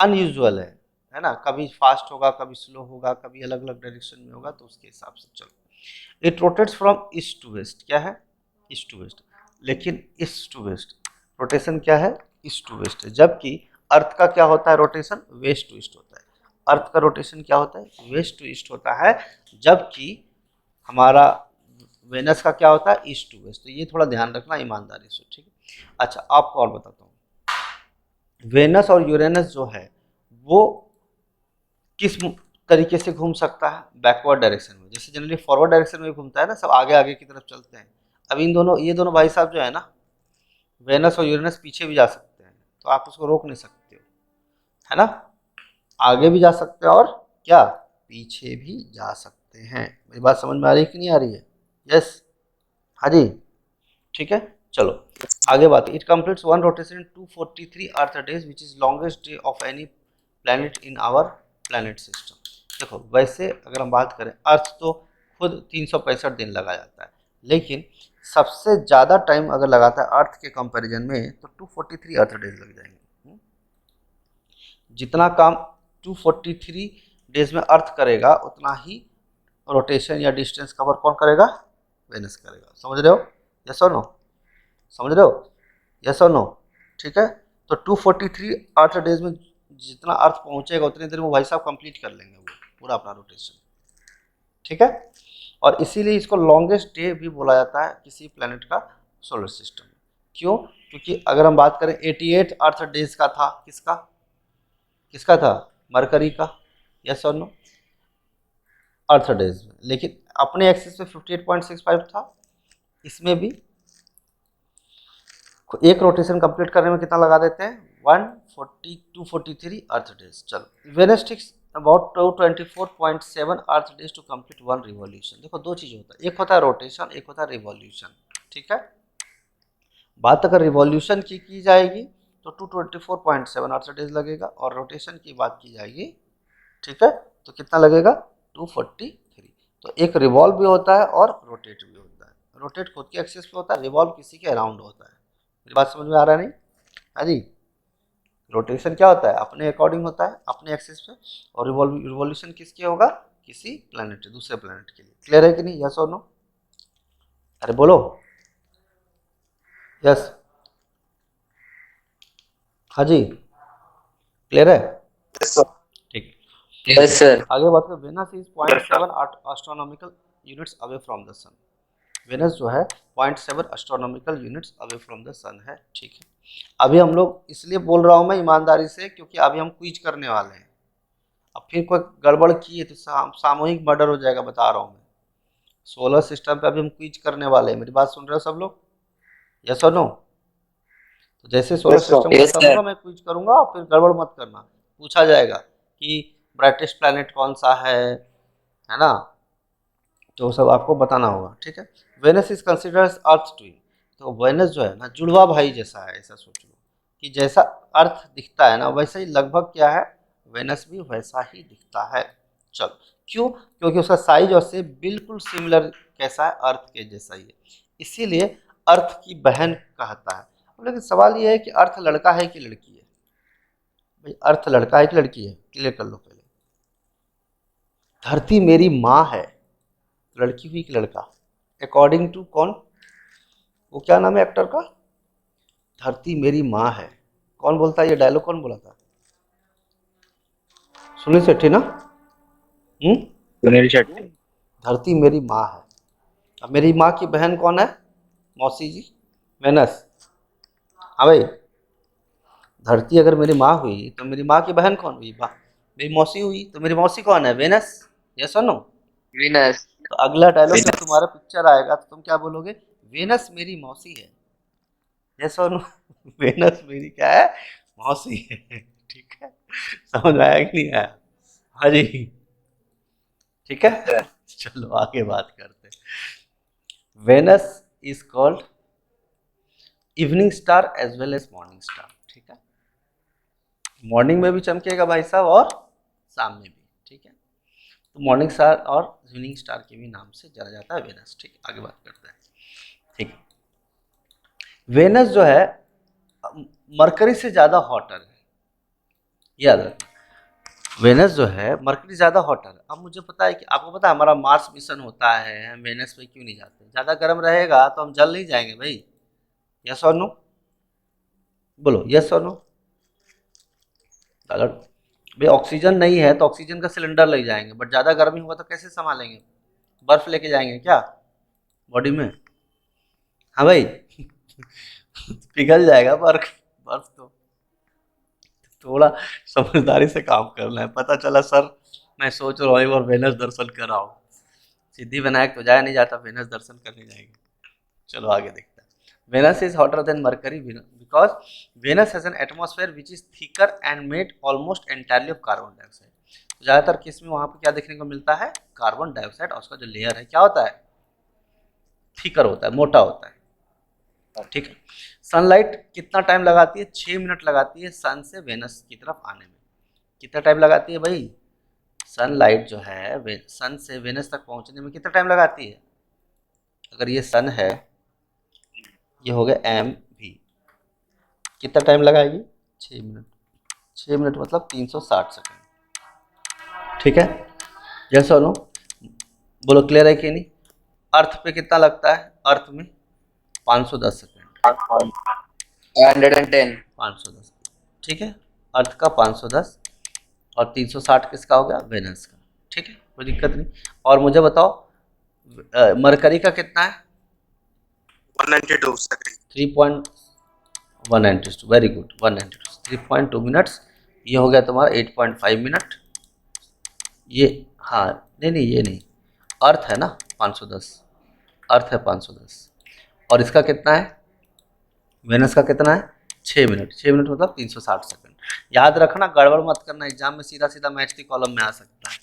अनयूजुअल है ना, कभी फास्ट होगा, कभी स्लो होगा, कभी अलग अलग डायरेक्शन में होगा, तो उसके हिसाब से चलो। It rotates from east to west, क्या है, ईस्ट टू वेस्ट, लेकिन ईस्ट टू वेस्ट रोटेशन क्या है, ईस्ट टू वेस्ट है, जबकि अर्थ का क्या होता है रोटेशन, वेस्ट टू ईस्ट होता है। अर्थ का रोटेशन क्या होता है, वेस्ट टू ईस्ट होता है, जबकि हमारा वेनस का क्या होता है, ईस्ट टू वेस्ट। तो ये थोड़ा ध्यान रखना ईमानदारी से, ठीक है। अच्छा, आपको और बताता हूँ, वेनस और यूरेनस जो है वो किस तरीके से घूम सकता है, बैकवर्ड डायरेक्शन में। जैसे जनरली फॉरवर्ड डायरेक्शन में घूमता है ना, सब आगे आगे की तरफ चलते हैं। अब इन दोनों, ये दोनों भाई साहब जो है ना, वेनस और यूरेनस पीछे भी जा सकते हैं, तो आप उसको रोक नहीं सकते हो, है ना। आगे भी जा सकते हैं और क्या, पीछे भी जा सकते हैं। मेरी बात समझ में आ रही है कि नहीं आ रही है? यस, हाँ जी, ठीक है। चलो आगे बात, it completes one rotation in 243 earth days which is longest day of any planet in our planet system. देखो वैसे अगर हम बात करें, अर्थ तो खुद 365 दिन लगा जाता है, लेकिन सबसे ज़्यादा टाइम अगर लगाता है अर्थ के कंपैरिजन में तो 243 अर्थ डेज लग जाएंगे। जितना काम 243 डेज में अर्थ करेगा, उतना ही रोटेशन या डिस्टेंस कवर कौन करेगा, वेनस करेगा। समझ रहे हो, यस और नो, समझ रहे हो, यस और नो, ठीक है। तो 243 अर्थ डेज में जितना अर्थ पहुंचेगा उतनी देर में भाई साहब कंप्लीट कर लेंगे वो पूरा अपना रोटेशन, ठीक है। और इसीलिए इसको लॉन्गेस्ट डे भी बोला जाता है किसी प्लैनेट का सोलर सिस्टम में। क्यों? क्योंकि अगर हम बात करें 88 अर्थ डेज का था, किसका किसका था, मरकरी का, यस और नो, अर्थ डेज में। लेकिन अपने एक्सिस पे 58.65 था, इसमें भी एक रोटेशन कंप्लीट करने में कितना लगा देते हैं, 243 अर्थ डेज। चलो, Venus takes about 224.7 earth days to complete one revolution. देखो दो चीज़ होता है, एक होता है रोटेशन, एक होता है रिवॉल्यूशन, ठीक है। बात अगर रिवॉल्यूशन की जाएगी तो 224.7 अर्थ डेज लगेगा, और रोटेशन की बात की जाएगी, ठीक है, तो कितना लगेगा, 243। तो एक रिवॉल्व भी होता है और रोटेट भी होता है। रोटेट खुद के एक्सिस पे होता है, रिवॉल्व किसी के अराउंड होता है। मेरी बात समझ में आ रहा है नहीं? हाँ जी, रोटेशन क्या होता है, अपने अकॉर्डिंग होता है, अपने एक्सिस पे, और रिवॉल्यूशन किसके होगा, किसी प्लैनेट, दूसरे प्लैनेट के लिए। क्लियर है कि नहीं, यस और नो? अरे बोलो, यस, हाँ जी, क्लियर है, Yes, sir. ठीक। Yes sir. आगे बात करें, Venus is 0.7 astronomical units away from the sun. Venus जो है 0.7 astronomical units away from the sun है, ठीक है। अभी हम लोग, इसलिए बोल रहा हूँ मैं ईमानदारी से, क्योंकि अभी हम क्विज करने वाले हैं। अब फिर कोई गड़बड़ की है तो सामूहिक मर्डर हो जाएगा, बता रहा हूँ मैं। सोलर सिस्टम पे अभी हम क्विज करने वाले हैं, मेरी बात सुन रहे हो सब लोग, यस और नो? तो जैसे solar Yes, sir. System yes खत्म सर। होगा मैं क्विज करूंगा, और फिर गड़बड़ मत करना, पूछा जाएगा कि ब्राइटेस्ट प्लैनेट कौन सा है ना, तो सब आपको बताना होगा, ठीक है। Venus is considers earth twin. तो वेनस जो है ना, जुड़वा भाई जैसा है, ऐसा सोच लो कि जैसा अर्थ दिखता है ना, वैसा ही लगभग क्या है, वेनस भी वैसा ही दिखता है। चलो, क्यों? क्योंकि उसका साइज और शेप बिल्कुल सिमिलर कैसा है, अर्थ के जैसा ही है, इसीलिए अर्थ की बहन कहता है। लेकिन सवाल ये है कि अर्थ लड़का है कि लड़की है? भाई अर्थ लड़का है कि लड़की है, क्लियर कर लो पहले। धरती मेरी माँ है, लड़की हुई कि लड़का, अकॉर्डिंग टू कौन, वो क्या नाम है एक्टर का, धरती मेरी माँ है। कौन बोलता है ये डायलॉग, कौन बोला था, सुनील शेट्टी ना? सुनील शेट्टी. धरती मेरी माँ है। अब मेरी माँ की बहन कौन है, मौसी जी, वेनस। हाँ भाई, धरती अगर मेरी माँ हुई तो मेरी माँ की बहन कौन हुई, मेरी मौसी हुई, तो मेरी मौसी कौन है, वेनस, यस और नो? विनस। तो अगला डायलॉग जब तुम्हारा पिक्चर आएगा तो तुम क्या बोलोगे, वेनस मेरी मौसी है, यस और नो? वेनस मेरी क्या है, मौसी है, ठीक है। समझ में आया कि नहीं आया? हाँ जी, ठीक है। चलो आगे बात करते हैं। Venus is called evening star as well as morning star, ठीक है। मॉर्निंग में भी चमकेगा भाई साहब और शाम में भी, ठीक है। तो मॉर्निंग स्टार और इवनिंग स्टार के भी नाम से जाना जाता है वेनस, ठीक है। आगे बात करते हैं, ठीक है। वेनस जो है मरकरी से ज़्यादा हॉटर है, याद रखना। वेनस जो है मरकरी ज़्यादा हॉटर है। अब मुझे पता है कि आपको पता है हमारा मार्स मिशन होता है, हम वेनस पे क्यों नहीं जाते? ज़्यादा गर्म रहेगा तो हम जल नहीं जाएंगे भाई, यस और नो? बोलो यस और नो। अगर भाई ऑक्सीजन नहीं है तो ऑक्सीजन का सिलेंडर ले जाएंगे, बट ज़्यादा गर्मी होगा तो कैसे संभालेंगे? बर्फ लेके जाएंगे क्या बॉडी में? हाँ भाई पिघल जाएगा बर्फ, बर्फ तो। थोड़ा समझदारी से काम करना है। पता चला सर मैं सोच रहा हूँ एक बार वेनस दर्शन कर रहा हूँ, सिद्धि विनायक तो जाया नहीं जाता, वेनस दर्शन करने जाएंगे। चलो आगे देखते हैं। Venus is hotter than Mercury because Venus has an atmosphere which is thicker and made almost entirely of carbon dioxide. तो ज़्यादातर केस में वहाँ पे क्या देखने को मिलता है? कार्बन डाइऑक्साइड, और उसका जो लेयर है क्या होता है? थिकर होता है, मोटा होता है, ठीक है। सनलाइट कितना टाइम लगाती है? 6 मिनट लगाती है सन से वेनस की तरफ आने में। कितना टाइम लगाती है भाई? सनलाइट जो है सन से वेनस तक पहुंचने में कितना टाइम लगाती है? अगर ये सन है, ये हो गया एम वी, कितना टाइम लगाएगी? 6 मिनट। 6 मिनट मतलब 360 सेकेंड, ठीक है। यस और नो? बोलो क्लियर है कि नहीं? अर्थ पे कितना लगता है? अर्थ में 510 सेकेंड। 110. 510, ठीक है। अर्थ का 510 और 360 किसका हो गया? वेनस का, ठीक है, कोई दिक्कत नहीं। और मुझे बताओ मरकरी का कितना है? 192 seconds. 3.192, very good, 192, 3.2 minutes. ये हो गया तुम्हारा 8.5 मिनट। ये हाँ, नहीं ये नहीं, अर्थ है ना 510, अर्थ है 510, और इसका कितना है? वेनस का कितना है? 6 मिनट। 6 मिनट मतलब 360 सेकंड। याद रखना, गड़बड़ मत करना, एग्जाम में सीधा सीधा मैथ्स की कॉलम में आ सकता है।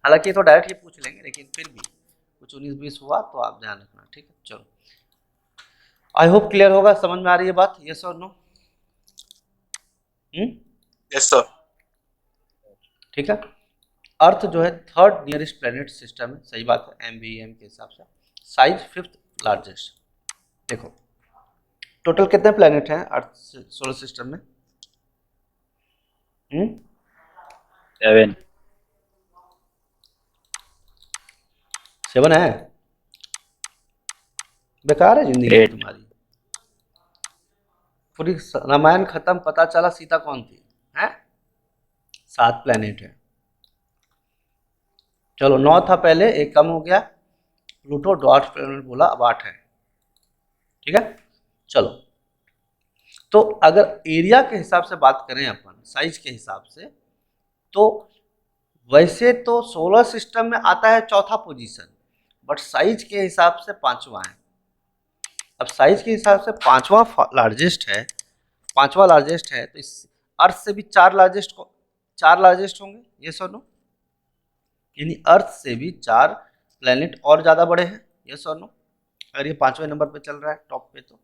हालांकि ये तो डायरेक्ट ही पूछ लेंगे, लेकिन फिर भी कुछ 19-20 हुआ तो आप ध्यान रखना, ठीक है। चलो आई होप क्लियर होगा, समझ में आ रही है बात, यस और नो? Yes, sir. ठीक है। अर्थ जो है थर्ड नियरेस्ट प्लेनेट सिस्टम है, सही बात है, MVEM के हिसाब से। Size fifth largest. देखो टोटल कितने प्लेनेट हैं अर्थ सोलर सिस्टम में? 7. 7 है? बेकार है जिंदगी 8. तुम्हारी। पूरी रामायण खत्म, पता चला सीता कौन थी? हैं? 7 प्लेनेट है। चलो 9 था पहले, एक कम हो गया, प्लूटो डॉट प्लेनेट बोला, अब 8 है, ठीक है। चलो तो अगर एरिया के हिसाब से बात करें अपन, साइज के हिसाब से, तो वैसे तो सोलर सिस्टम में आता है चौथा पोजीशन, बट साइज के हिसाब से 5वां है। अब साइज के हिसाब से 5वां लार्जेस्ट है, 5वां लार्जेस्ट है, तो इस अर्थ से भी 4 लार्जेस्ट होंगे, ये सुनो, यानी अर्थ से भी 4 प्लेनेट और ज़्यादा बड़े हैं, ये सुनो। अगर ये 5वें नंबर पे चल रहा है टॉप पे, तो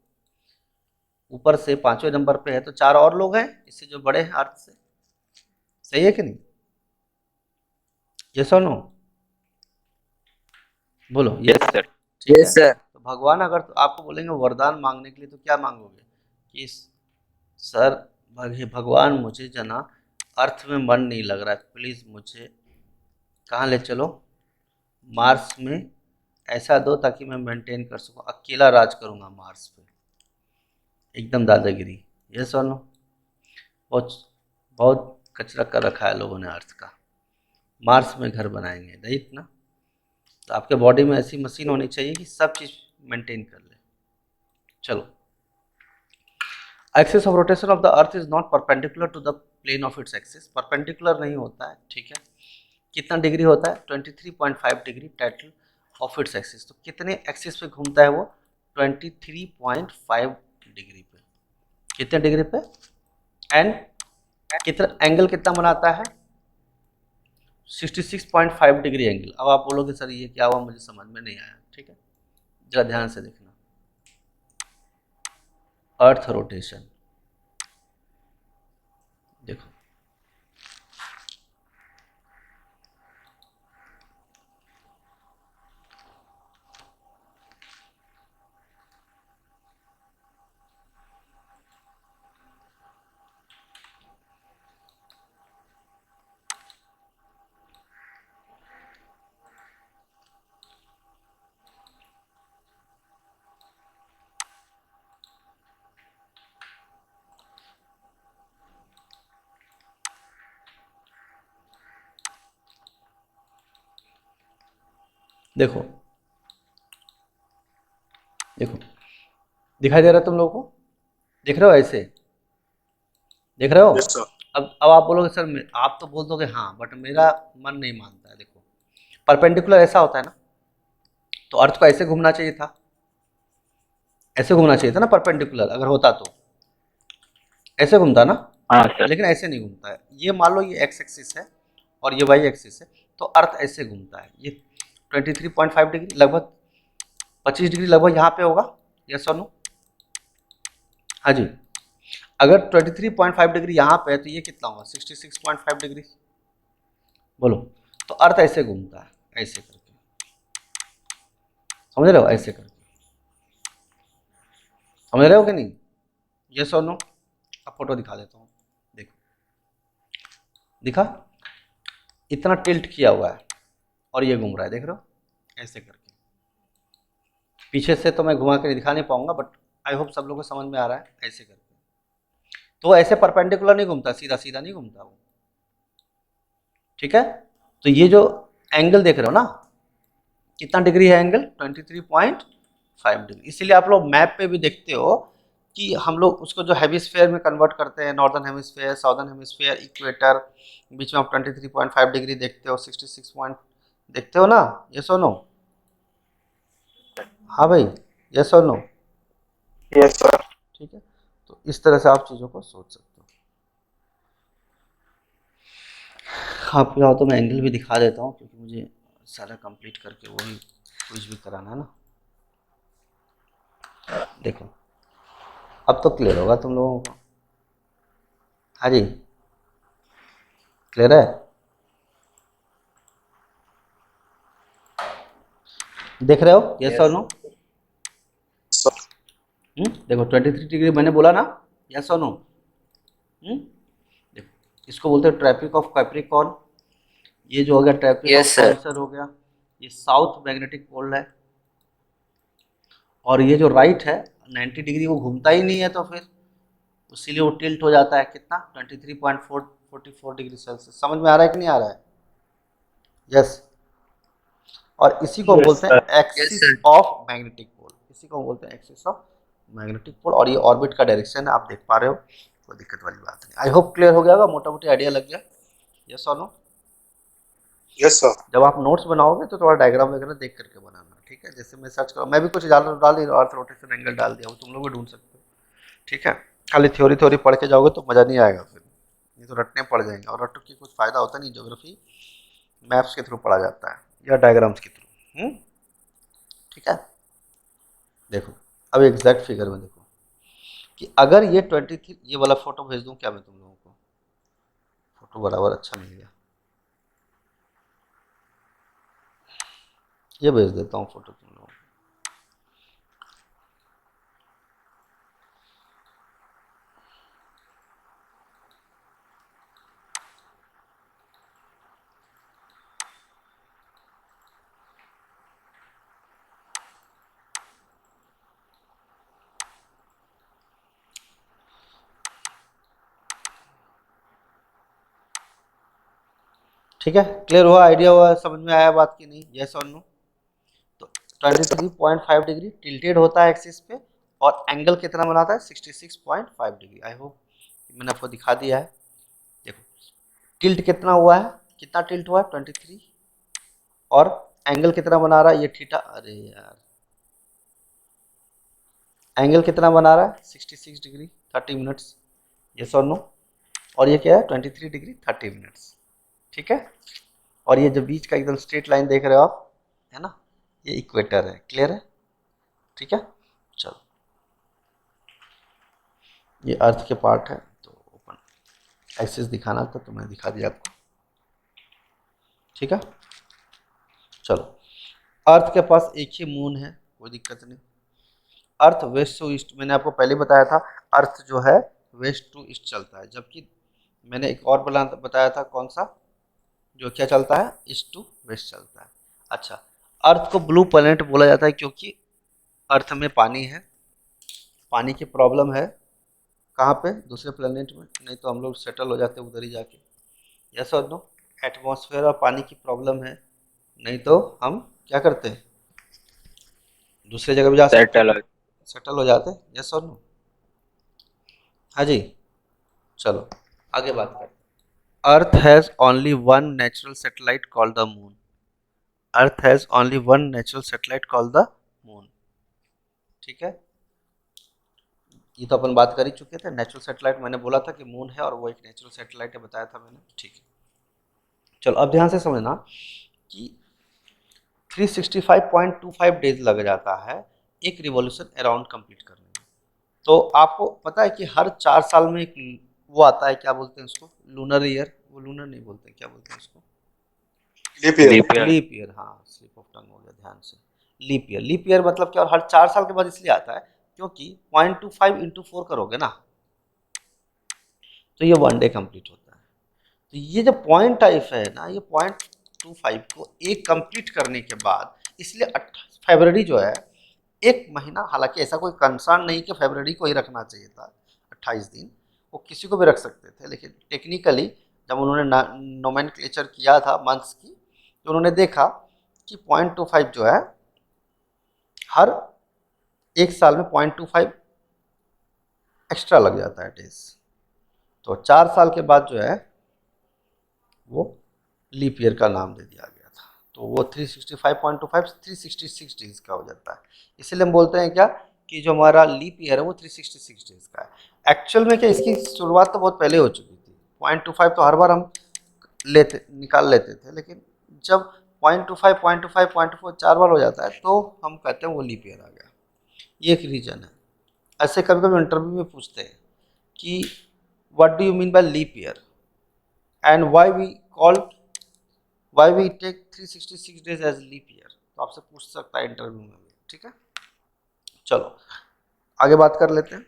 ऊपर से 5वें नंबर पे है, तो 4 और लोग हैं इससे जो बड़े हैं अर्थ से, सही है कि नहीं? ये सुनो, बोलो Yes, sir. ठीक है। Yes, sir. तो भगवान अगर तो आपको बोलेंगे वरदान मांगने के लिए, तो क्या मांगोगे? कि सर भगवान मुझे जना अर्थ में मन नहीं लग रहा है, प्लीज़ मुझे कहाँ ले चलो? मार्स में ऐसा दो ताकि मैं मेंटेन कर सकूं, अकेला राज करूंगा मार्स पे, एकदम दादागिरी, ये सुनो। बहुत बहुत कचरा कर रखा है लोगों ने अर्थ का, मार्स में घर बनाएंगे दैट ना। तो आपके बॉडी में ऐसी मशीन होनी चाहिए कि सब चीज़ मेंटेन कर ले। चलो, axis of rotation of the earth is not perpendicular to the plane of its axis, perpendicular नहीं होता है, ठीक है। कितना डिग्री होता है? 23.5 degree title of its axis. तो कितने एक्सिस पे घूमता है वो? 23.5 डिग्री पे। कितने डिग्री पे? एंड कितना एंगल कितना बनाता है? 66.5 डिग्री एंगल। अब आप बोलोगे सर ये क्या हुआ, मुझे समझ में नहीं आया, ठीक है, जरा ध्यान से देखना। अर्थ रोटेशन देखो, देखो देखो, दिखाई दे रहा है तुम लोगों को? देख रहे हो ऐसे? देख रहे हो? Yes, sir. अब आप बोलोगे सर आप तो बोल दोगे हाँ, बट मेरा मन नहीं मानता है। देखो परपेंडिकुलर ऐसा होता है ना, तो अर्थ को ऐसे घूमना चाहिए था, ऐसे घूमना चाहिए था ना परपेंडिकुलर, अगर होता तो ऐसे घूमता ना, हाँ सर। लेकिन ऐसे नहीं घूमता है। ये मान लो ये एक्स एक्सिस है और ये वाई एक्सिस है, तो अर्थ ऐसे घूमता है। ये 23.5 डिग्री, लगभग 25 डिग्री लगभग यहाँ पे होगा। यस और नो? हाँ जी। अगर 23.5 डिग्री यहाँ पे है तो ये कितना होगा? 66.5 डिग्री। बोलो। तो अर्थ ऐसे घूमता है, ऐसे करके, समझ रहे हो? ऐसे करके, समझ रहे हो कि नहीं? यस और नो? अब फोटो दिखा देता हूँ, देखो, दिखा? इतना टिल्ट किया हुआ है और ये घूम रहा है, देख रहे हो? ऐसे करके। पीछे से तो मैं घुमा के दिखा नहीं पाऊंगा, बट आई होप सब लोगों को समझ में आ रहा है। ऐसे करके तो ऐसे परपेंडिकुलर नहीं घूमता, सीधा सीधा नहीं घूमता वो, ठीक है? तो ये जो एंगल देख रहे हो ना, कितना डिग्री है एंगल? 23.5 डिग्री। इसीलिए आप लोग मैप पे भी देखते हो कि हम लोग उसको जो हेमिस्फेयर में कन्वर्ट करते हैं, northern hemisphere, southern hemisphere, equator, बीच में आप 23.5 डिग्री देखते हो, 66 पॉइंट देखते हो ना? यस और नो? हाँ भाई, यस और नो? Yes sir. ठीक है, तो इस तरह से आप चीज़ों को सोच सकते हो। आप चाहो तो मैं एंगल भी दिखा देता हूँ, क्योंकि मुझे सारा कंप्लीट करके वही कुछ भी कराना है ना। देखो अब तो क्लियर होगा तुम लोगों को। हाँ जी, क्लियर है? देख रहे हो? यस और नो? Sir. देखो 23 डिग्री मैंने बोला ना, यस और नो? देखो, इसको बोलते हैं ट्रैफिक ऑफ कैप्रिकॉर्न। ये जो हो गया traffic of Yes, sir. Cancer हो गया, ये साउथ मैग्नेटिक पोल है। और ये जो राइट है 90 डिग्री वो घूमता ही नहीं है, तो फिर इसीलिए वो टिल्ट हो जाता है। कितना? 23.44 डिग्री सेल्सियस। समझ में आ रहा है कि नहीं आ रहा है? यस। और इसी को हम यस बोलते सर। हैं एक्सिस ऑफ मैग्नेटिक पोल। इसी को हम बोलते हैं एक्सिस ऑफ मैग्नेटिक पोल। और ये ऑर्बिट का डायरेक्शन है, आप देख पा रहे हो, कोई दिक्कत वाली बात नहीं। आई होप क्लियर हो गया होगा, मोटा मोटी आइडिया लग गया। यस और नो? Yes, sir. जब आप नोट्स बनाओगे तो थोड़ा डायग्राम वगैरह देख करके बनाना, ठीक है? जैसे मैं सर्च करूँ, मैं भी कुछ डाल ही अर्थ रोटेशन एंगल डाल दिया, वो तुम लोग भी ढूंढ सकते हो, ठीक है? खाली थ्योरी थ्योरी पढ़ के जाओगे तो मज़ा नहीं आएगा, फिर ये तो रटने पड़ जाएंगे, और रट के कुछ फ़ायदा होता नहीं। ज्योग्राफी मैप्स के थ्रू पढ़ा जाता है या डायग्राम्स के थ्रू, ठीक है? देखो अब एग्जैक्ट फिगर में देखो कि अगर ये 23, ये वाला फोटो भेज दूं क्या मैं तुम लोगों को? फोटो बराबर अच्छा मिल गया, ये भेज देता हूँ फोटो तुम लोगों को। ठीक है, क्लियर हुआ? आइडिया हुआ? समझ में आया बात की नहीं? यस और नो? तो 23.5 डिग्री टिल्टेड होता है एक्सिस पे, और एंगल कितना बनाता है? 66.5 डिग्री। आई होप मैंने आपको दिखा दिया है। देखो टिल्ट कितना हुआ है, कितना टिल्ट हुआ है? 23। और एंगल कितना बना रहा है ये थीटा? अरे यार, एंगल कितना बना रहा है? 66 डिग्री 30 मिनट्स। यस और नो? और ये क्या है? 23 डिग्री 30 मिनट्स, ठीक है? और ये जो बीच का एकदम स्ट्रेट लाइन देख रहे हो आप, है ना, ये इक्वेटर है। क्लियर है? ठीक है, चलो ये अर्थ के पार्ट है, तो ओपन एक्सिस दिखाना था तो मैंने दिखा दिया आपको, ठीक है? चलो, अर्थ के पास एक ही मून है, कोई दिक्कत नहीं। अर्थ वेस्ट टू ईस्ट, मैंने आपको पहले बताया था, अर्थ जो है वेस्ट टू ईस्ट चलता है, जबकि मैंने एक और बताया था, कौन सा, जो क्या चलता है? ईस्ट टू वेस्ट चलता है। अच्छा, अर्थ को ब्लू प्लैनेट बोला जाता है क्योंकि अर्थ में पानी है, पानी की प्रॉब्लम है। कहाँ पे? दूसरे प्लेनेट में, नहीं तो हम लोग सेटल हो जाते उधर ही जाके। यस और नो? एटमॉस्फेयर और पानी की प्रॉब्लम है, नहीं तो हम क्या करते, दूसरे जगह भी जा सकते, सेटल। सेटल हो जाते, यस और नो। हाँ जी, चलो आगे बात करते। Earth has only one natural satellite called the moon. Earth has only one natural satellite called the moon. ठीक है, ये तो अपन बात कर ही चुके थे। नेचुरल सैटेलाइट मैंने बोला था कि मून है और वो एक नेचुरल सैटेलाइट है, बताया था मैंने। ठीक है, चलो अब ध्यान से समझना कि 365.25 डेज लग जाता है एक रिवॉल्यूशन अराउंड कंप्लीट करने में। तो आपको पता है कि हर 4 साल में एक वो आता है, क्या बोलते हैं उसको, लूनर ईयर। वो लूनर नहीं बोलते, क्या बोलते हैं उसको, leap year. Leap year. Leap year. हाँ, स्लिप ऑफ टंग हो गया, ध्यान से। लीप ईयर, लीप ईयर मतलब क्या, और हर 4 साल के बाद इसलिए आता है क्योंकि 0.25 इंटू 4 करोगे ना तो ये 1 डे कंप्लीट होता है। तो ये जो पॉइंट टाइप है ना, ये 0.25 को एक कंप्लीट करने के बाद, इसलिए 28 फरवरी जो है एक महीना, हालांकि ऐसा कोई कंसर्न नहीं कि फरवरी को ही रखना चाहिए था 28 दिन, वो किसी को भी रख सकते थे, लेकिन टेक्निकली जब उन्होंने नोमेनक्लेचर किया था मंथ्स की, तो उन्होंने देखा कि 0.25 जो है हर एक साल में 0.25 एक्स्ट्रा लग जाता है डेज। तो 4 साल के बाद जो है वो लीप ईयर का नाम दे दिया गया था। तो वो 365.25 366 डेज का हो जाता है। इसीलिए हम बोलते हैं क्या कि जो हमारा लीप ईयर है वो 366 डेज का है। एक्चुअल में क्या, इसकी शुरुआत तो बहुत पहले हो चुकी थी। 0.25 तो हर बार हम निकाल लेते थे, लेकिन जब 0.25 0.25 0.4 4 बार हो जाता है तो हम कहते हैं वो लीप ईयर आ गया। ये एक रीजन है। ऐसे कभी कभी इंटरव्यू में पूछते हैं कि what do you mean by leap year and why we take 366 days as leap year. तो आपसे पूछ सकता है इंटरव्यू में भी। ठीक है, चलो आगे बात कर लेते हैं।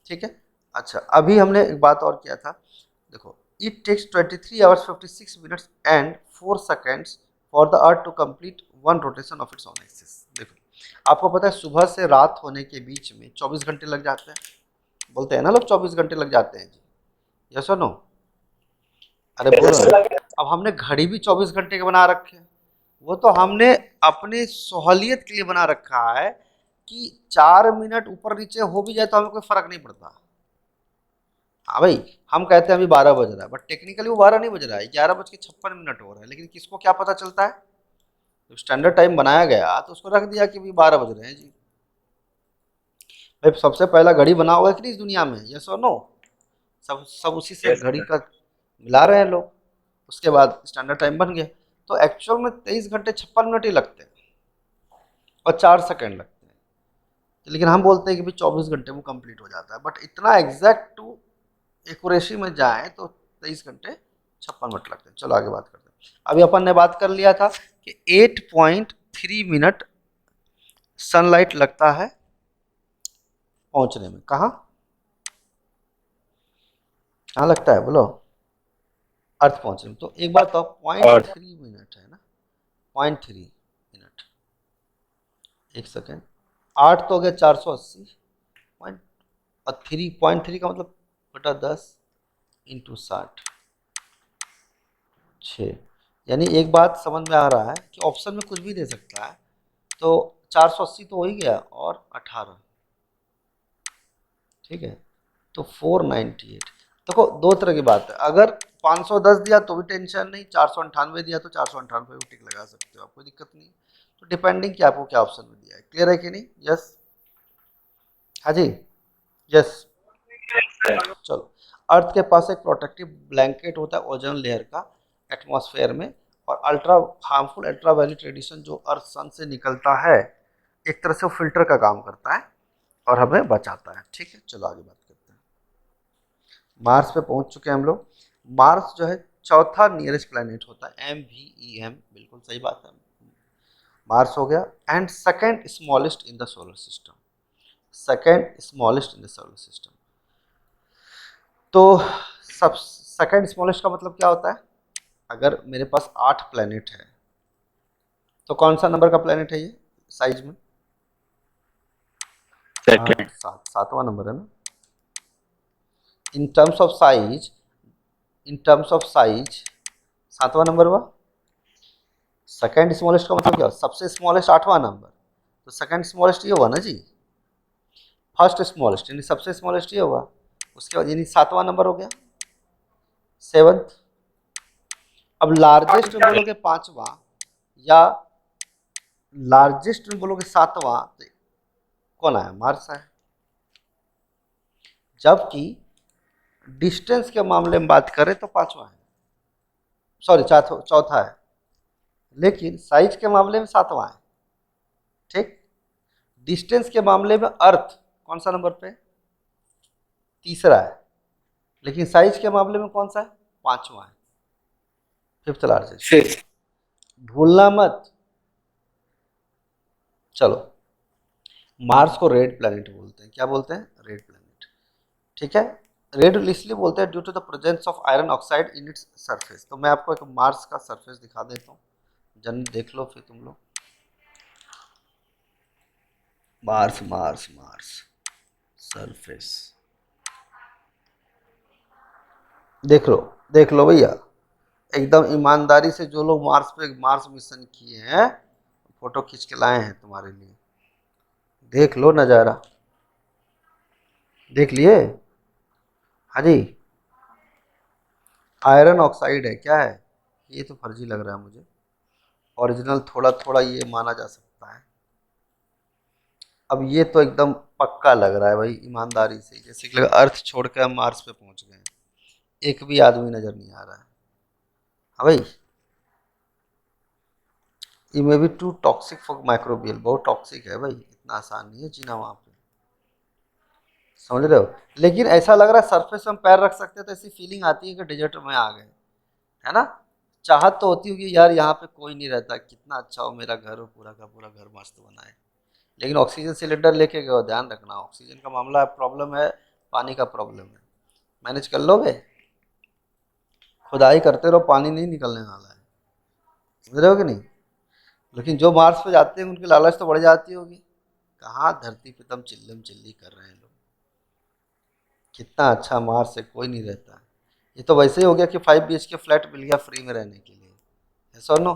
ठीक है, अच्छा अभी हमने एक बात और किया था, देखो, it takes 23 hours 56 minutes and 4 seconds for the earth to complete one rotation of its own axis. देखो, आपको पता है सुबह से रात होने के बीच में 24 घंटे लग जाते हैं, बोलते हैं ना लोग 24 घंटे लग जाते हैं जी, यस और नो। अरे बोलो ना। अब हमने घड़ी भी 24 घंटे के बना रखे हैं, वो तो हमने अपनी सहूलियत के लिए बना रखा है कि 4 मिनट ऊपर नीचे हो भी जाए तो हमें कोई फर्क नहीं पड़ता। हाँ भाई, हम कहते हैं अभी 12 बज रहा है, बट टेक्निकली वो 12 नहीं बज रहा है, 11:56 हो रहा है, लेकिन किसको क्या पता चलता है, जब स्टैंडर्ड टाइम बनाया गया तो उसको रख दिया कि भाई 12 बज रहे हैं जी। भाई सबसे पहला घड़ी बना होगा कि नहीं इस दुनिया में, यस और नो। सब सब उसी से Yes, घड़ी sir. का मिला रहे हैं लोग, उसके बाद स्टैंडर्ड टाइम बन गया। तो एक्चुअल में 23 घंटे 56 मिनट ही लगते हैं और 4 सेकंड लगते हैं, तो लेकिन हम बोलते हैं कि भाई 24 घंटे में कंप्लीट हो जाता है, बट इतना एग्जैक्ट टू एक्यूरेसी में जाए तो 23 घंटे 56 मिनट लगते हैं। चलो आगे बात करते हैं। अभी अपन ने बात कर लिया था कि 8.3 मिनट सनलाइट लगता है पहुंचने में। कहाँ कहाँ लगता है बोलो, अर्थ पहुंचने में। तो एक बात तो 0.3 मिनट है ना, 0.3 मिनट, एक सेकेंड, 8 तो हो गया 480 पॉइंट, और 3.3 का मतलब बटा 10 इंटू 60, 6। यानी एक बात समझ में आ रहा है कि ऑप्शन में कुछ भी दे सकता है। तो 480 तो हो ही गया और 18, ठीक है, तो 498। देखो दो तरह की बात है, अगर 510 दिया तो भी टेंशन नहीं, 498 दिया तो 498 भी टिक लगा सकते हो आप, कोई दिक्कत नहीं। तो डिपेंडिंग कि आपको क्या ऑप्शन में दिया है, क्लियर है कि नहीं, यस, हाँ जी, यस। चलो, अर्थ के पास एक प्रोटेक्टिव ब्लैंकेट होता है ओजोन लेयर का एटमॉस्फेयर में, और अल्ट्रा हार्मफुल अल्ट्रावायलेट रेडिएशन जो अर्थ सन से निकलता है, एक तरह से वो फिल्टर का काम करता है और हमें बचाता है। ठीक है, चलो आगे बात करते हैं। मार्स पे पहुंच चुके हैं हम लोग। मार्स जो है चौथा नियरेस्ट प्लेनेट होता है, MVEM, बिल्कुल सही बात है, मार्स हो गया। And second smallest in the solar system, second smallest in the solar system. तो सब सेकेंड स्मॉलेस्ट का मतलब क्या होता है, अगर मेरे पास 8 प्लेनेट है तो कौन सा नंबर का प्लेनेट है ये साइज में, Second. सातवां नंबर है ना। इन terms of size, in terms of size सातवां नंबर हुआ। सेकंड स्मॉलेस्ट का मतलब क्या, सबसे स्मॉलेस्ट 8वां नंबर, तो सेकंड स्मॉलेस्ट ये हुआ ना जी, फर्स्ट स्मॉलेस्ट यानी सबसे स्मॉलेस्ट ये हुआ, उसके बाद यानी 7वां नंबर हो गया, 7th। अब लार्जेस्ट में बोलोगे 5वां या लार्जेस्ट में बोलोगे 7वां, तो कौन आया, मार्स आया। जबकि डिस्टेंस के मामले में बात करें तो 5वां है, सॉरी चौथा है, लेकिन साइज के मामले में 7वां है, ठीक। डिस्टेंस के मामले में अर्थ कौन सा नंबर पे, तीसरा है, लेकिन साइज के मामले में कौन सा है, 5वां है, 5th लार्जेस्ट। 5th। भूलना मत। चलो, मार्स को रेड प्लैनेट बोलते हैं, क्या बोलते हैं, रेड प्लैनेट, ठीक है। रेड इसलिए बोलते हैं due to the presence of iron oxide in its surface. तो मैं आपको एक मार्स का सरफेस दिखा देता हूँ, जन देख लो फिर तुम लोग। मार्स मार्स मार्स सरफेस, देख लो भैया, एकदम ईमानदारी से जो लोग मार्स पे मार्स मिशन किए हैं, फोटो खींच के लाए हैं तुम्हारे लिए, देख लो नज़ारा, देख लिए, हाँ जी। आयरन ऑक्साइड है, क्या है, ये तो फर्जी लग रहा है मुझे, ओरिजिनल थोड़ा थोड़ा ये माना जा सकता है। अब ये तो एकदम पक्का लग रहा है भाई, ईमानदारी से, जैसे कि लगा अर्थ छोड़ के हम मार्स पे पहुंच गए हैं, एक भी आदमी नजर नहीं आ रहा है। हाँ भाई, ये may be too toxic for microbial, बहुत टॉक्सिक है भाई, इतना आसान नहीं है जीना वहाँ पे, समझ रहे हो। लेकिन ऐसा लग रहा है सरफेस में हम पैर रख सकते हैं तो ऐसी फीलिंग आती है कि डेजर्ट में आ गए, है ना। चाहत तो होती होगी यार यहाँ पे कोई नहीं रहता, कितना अच्छा हो मेरा घर हो, पूरा का पूरा घर मस्त बना है, लेकिन ऑक्सीजन सिलेंडर लेके गए हो, ध्यान रखना ऑक्सीजन का मामला प्रॉब्लम है, पानी का प्रॉब्लम है, मैनेज कर लोगे, खुदाई करते रहो, पानी नहीं निकलने वाला है, समझ रहे हो कि नहीं। लेकिन जो मार्स पे जाते हैं उनकी लालच तो बढ़ जाती होगी, कहाँ धरती पे तम चिल्लम चिल्ली कर रहे हैं लोग, कितना अच्छा मार्स है, कोई नहीं रहता। ये तो वैसे ही हो गया कि 5 BHK फ्लैट मिल गया फ्री में रहने के लिए, ऐसा नो।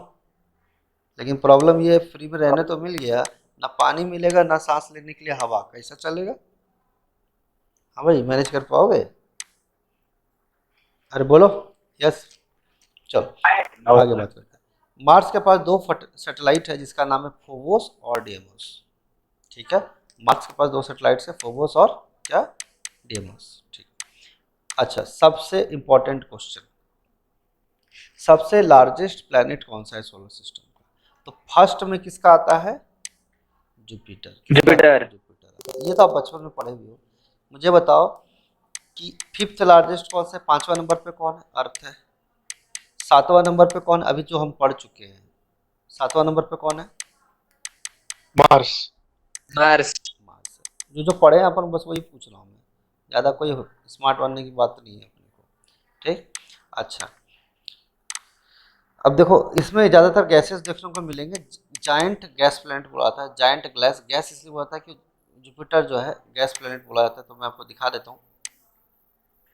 लेकिन प्रॉब्लम ये है, फ्री में रहने तो मिल गया, ना पानी मिलेगा ना सांस लेने के लिए हवा, कैसा चलेगा। हाँ भाई, मैनेज कर पाओगे, अरे बोलो यस। चलो आगे बात करते हैं। मार्स के पास 2 सैटेलाइट है जिसका नाम है फोबोस और डियमोस, ठीक है। मार्स के पास 2 सैटेलाइट्स है, फोबोस और क्या, डियमोस, ठीक। अच्छा, सबसे इंपॉर्टेंट क्वेश्चन, सबसे लार्जेस्ट प्लैनेट कौन सा है सोलर सिस्टम का, तो फर्स्ट में किसका आता है, जुपिटर। जुपिटर। जुपिटर, ये तो आप बचपन में पढ़े भी हो। मुझे बताओ कि 5th लार्जेस्ट कौन सा है, 5वां नंबर पे कौन है, अर्थ है। 7वां नंबर पे कौन, अभी जो हम पढ़ चुके हैं, 7वां नंबर पे कौन है, Mars. मार्स। मार्स है। जो जो पढ़े हैं अपन, बस वही पूछ रहा हूँ मैं, ज़्यादा कोई स्मार्ट बनने की बात नहीं है अपने को, ठीक। अच्छा, अब देखो इसमें ज़्यादातर गैसेस देखने को मिलेंगे, जायंट गैस प्लैनेट बोला जाता है, जायंट गैस इसलिए बोला था कि जुपिटर जो है गैस प्लैनेट बोला जाता है। तो मैं आपको दिखा देता हूँ,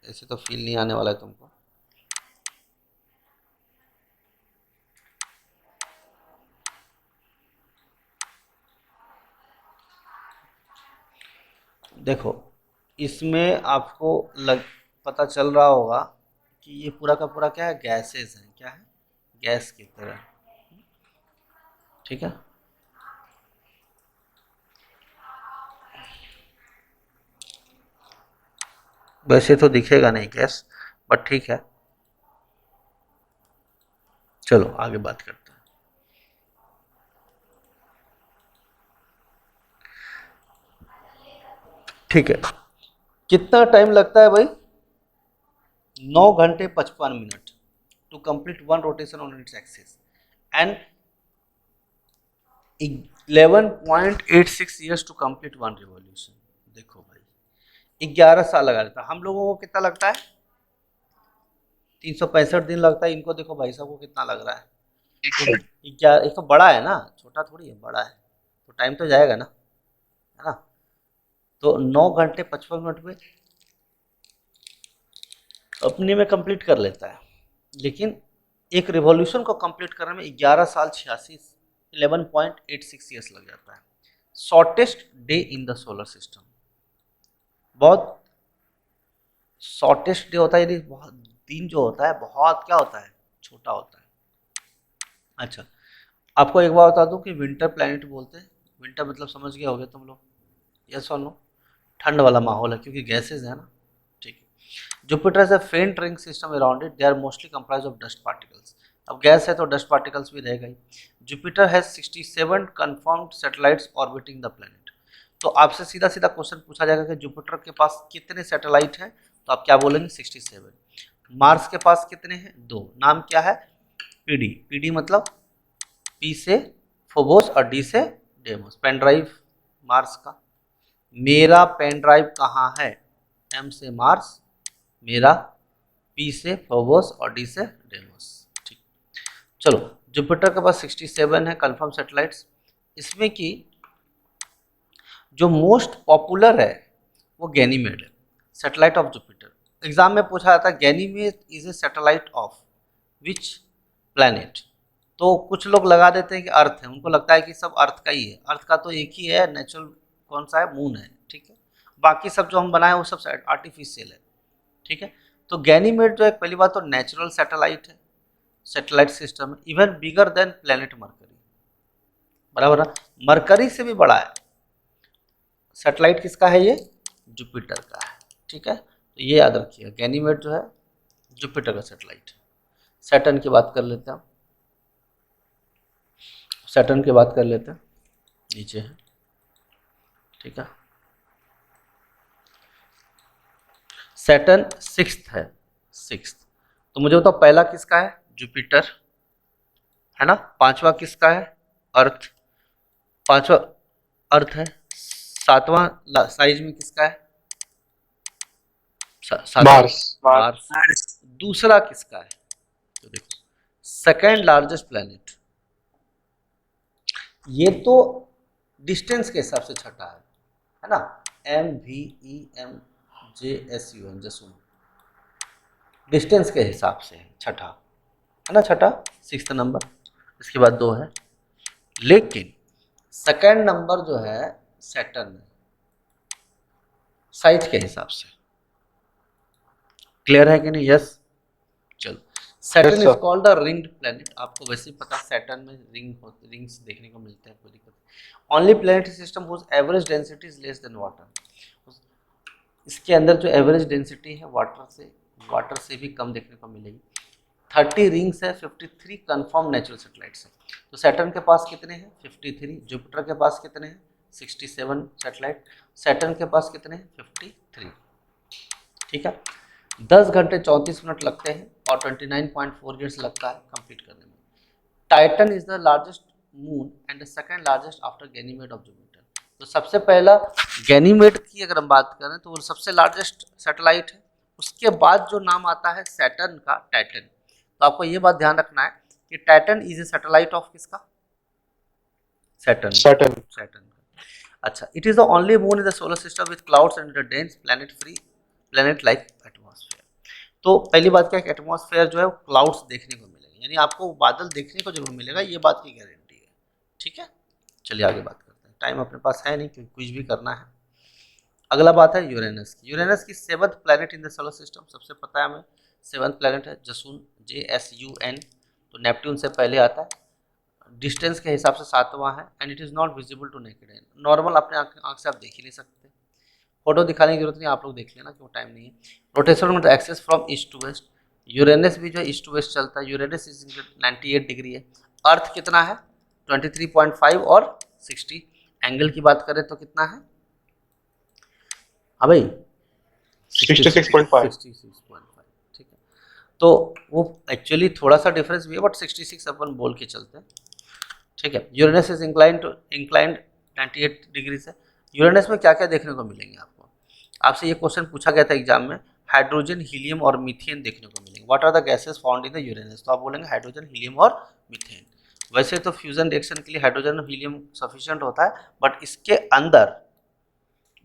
ऐसे तो फील नहीं आने वाला है तुमको। देखो, इसमें आपको पता चल रहा होगा कि ये पूरा का पूरा क्या है, गैसेस हैं, क्या है, गैस की तरह, ठीक है। वैसे तो दिखेगा नहीं गैस, बट ठीक है, चलो आगे बात करते हैं। ठीक है, कितना टाइम लगता है भाई, 9 घंटे 55 minute to complete one rotation on its axis, and 11.86 years to complete one revolution. देखो भाई, 11 साल लगा देता, हम लोगों को कितना लगता है, 365 दिन लगता है, इनको देखो भाई साहब को कितना लग रहा है, क्या, एक तो बड़ा है ना, छोटा थोड़ी है, बड़ा है, तो टाइम तो जाएगा ना, है ना। तो 9 घंटे 55 मिनट में अपने में कंप्लीट कर लेता है, लेकिन एक रिवॉल्यूशन को कंप्लीट करने में 11 साल 11.86 ईयर्स लग जाता है। Shortest day in the solar system, बहुत शॉर्टेस्ट डे होता है, यानी बहुत दिन जो होता है बहुत क्या होता है, छोटा होता है। अच्छा, आपको एक बार बता दूं कि विंटर प्लैनेट बोलते हैं, विंटर मतलब समझ गए होगे तुम लोग, यस और नो, ठंड वाला माहौल है क्योंकि गैसेज है ना, ठीक है। Jupiter is a faint ring system around it, they are mostly comprise of dust particles. अब गैस है तो डस्ट पार्टिकल्स भी रहेगा ही। Jupiter has 67 confirmed satellites orbiting the planet. तो आपसे सीधा सीधा क्वेश्चन पूछा जाएगा कि जुपिटर के पास कितने सैटेलाइट हैं, तो आप क्या बोलेंगे 67। मार्स के पास कितने हैं, 2। नाम क्या है, पीडी, पीडी मतलब पी से फोबोस और डी से डेमोस, पेन ड्राइव मार्स का। मेरा पेन ड्राइव कहाँ है, एम से मार्स, मेरा पी से फोबोस और डी से डेमोस, ठीक। चलो, जुपिटर के पास 67 है कंफर्म सैटेलाइट्स। इसमें की जो मोस्ट पॉपुलर है वो गैनीमेड है, सैटेलाइट ऑफ जुपिटर। एग्जाम में पूछा जाता है Ganymede is a satellite of which planet. तो कुछ लोग लगा देते हैं कि अर्थ है, उनको लगता है कि सब अर्थ का ही है। अर्थ का तो एक ही है नेचुरल, कौन सा है, मून है, ठीक है। बाकी सब जो हम बनाए वो सब आर्टिफिशियल है, ठीक है। तो गैनीमेड जो एक, पहली बात तो नेचुरल सैटेलाइट है, सैटेलाइट सिस्टम है, even bigger than planet mercury, बराबर है, मरकरी से भी बड़ा है। सैटेलाइट किसका है, ये जुपिटर का है, ठीक है। तो ये याद रखिएगा, गैनीमेड जो है जुपिटर का सैटेलाइट। सैटर्न की बात कर लेते हैं, सैटर्न की बात कर लेते हैं, नीचे है, ठीक है। सैटर्न 6th है, 6th। तो मुझे बताओ पहला किसका है, जुपिटर है ना, पांचवा किसका है, अर्थ, पांचवा अर्थ है, सातवां साइज में किसका है, मार्स। मार्स। दूसरा किसका है, तो देखो सेकेंड लार्जेस्ट प्लैनेट, ये तो डिस्टेंस के हिसाब से छठा है ना, MVEMJSUN, जसून, डिस्टेंस के हिसाब से है छठा, है ना, छठा 6th नंबर। इसके बाद 2 है, लेकिन सेकेंड नंबर जो है सैटर्न है, साइज के हिसाब से। क्लियर है कि नहीं, यस। चलो, Saturn is called the ringed planet. आपको वैसे ही पता सैटर्न में रिंग्स देखने को मिलते हैं, कोई दिक्कत नहीं। Only planetary system whose average density is less than water. इसके अंदर जो एवरेज डेंसिटी है वाटर से भी कम देखने को मिलेगी। 30 रिंग्स है, 53 कंफर्म नेचुरल सैटेलाइट्स है। तो सैटर्न के पास कितने हैं, 53। जुपिटर के पास कितने हैं, 67 सैटेलाइट। सैटर्न के पास कितने हैं, 53, ठीक है। 10 घंटे 34 मिनट लगते हैं और 29.4 ईयर्स लगता है कंप्लीट करने में। Titan is the largest moon and the second largest after Ganymede of Jupiter. तो सबसे पहला गैनीमेड की अगर हम बात करें तो वो सबसे लार्जेस्ट सैटेलाइट है। उसके बाद जो नाम आता है सैटर्न का, टाइटन। तो आपको ये बात ध्यान रखना है कि Titan is a satellite of किसका, सैटर्न का। अच्छा, it is the only moon in the solar system with clouds and dense planet free planet like atmosphere. तो पहली बात क्या है कि एटमॉस्फेयर जो है वो क्लाउड्स देखने को मिलेगा, यानी आपको बादल देखने को जरूर मिलेगा, ये बात की गारंटी है, ठीक है। चलिए आगे बात करते हैं, टाइम अपने पास है नहीं क्योंकि कुछ भी करना है। अगला बात है यूरेनस की। यूरेनस की 7th planet in the solar system, सबसे पता है हमें 7th प्लैनेट है जसून, JSUN। तो नेपट्यून से पहले आता है, डिस्टेंस के हिसाब से 7वां है and it is not visible to naked eye. Normal अपने आँख से आप देख ही नहीं सकते, फोटो दिखाने की जरूरत नहीं, आप लोग देख लेना क्यों, टाइम नहीं है। रोटेशन मतलब axis from east to west. Uranus भी जो है ईस्ट टू वेस्ट चलता है। यूरेनस इज 98 डिग्री है। अर्थ कितना है, 23.5 और 60। एंगल की बात करें तो कितना है, हाँ भाई 66.5, ठीक है। तो वो एक्चुअली थोड़ा सा डिफरेंस भी है बट 66 अपन बोल के चलते हैं, ठीक है। यूरेनस इज इंक्लाइंड 98 डिग्री से। यूरेनस में क्या क्या देखने को मिलेंगे आपको, आपसे ये क्वेश्चन पूछा गया था एग्जाम में, हाइड्रोजन, हीलियम और मीथेन देखने को मिलेंगे। What are the gases found in the Uranus, तो आप बोलेंगे हाइड्रोजन, हीलियम और मीथेन। वैसे तो फ्यूजन रिएक्शन के लिए हाइड्रोजन और हीलियम सफिशिएंट होता है, बट इसके अंदर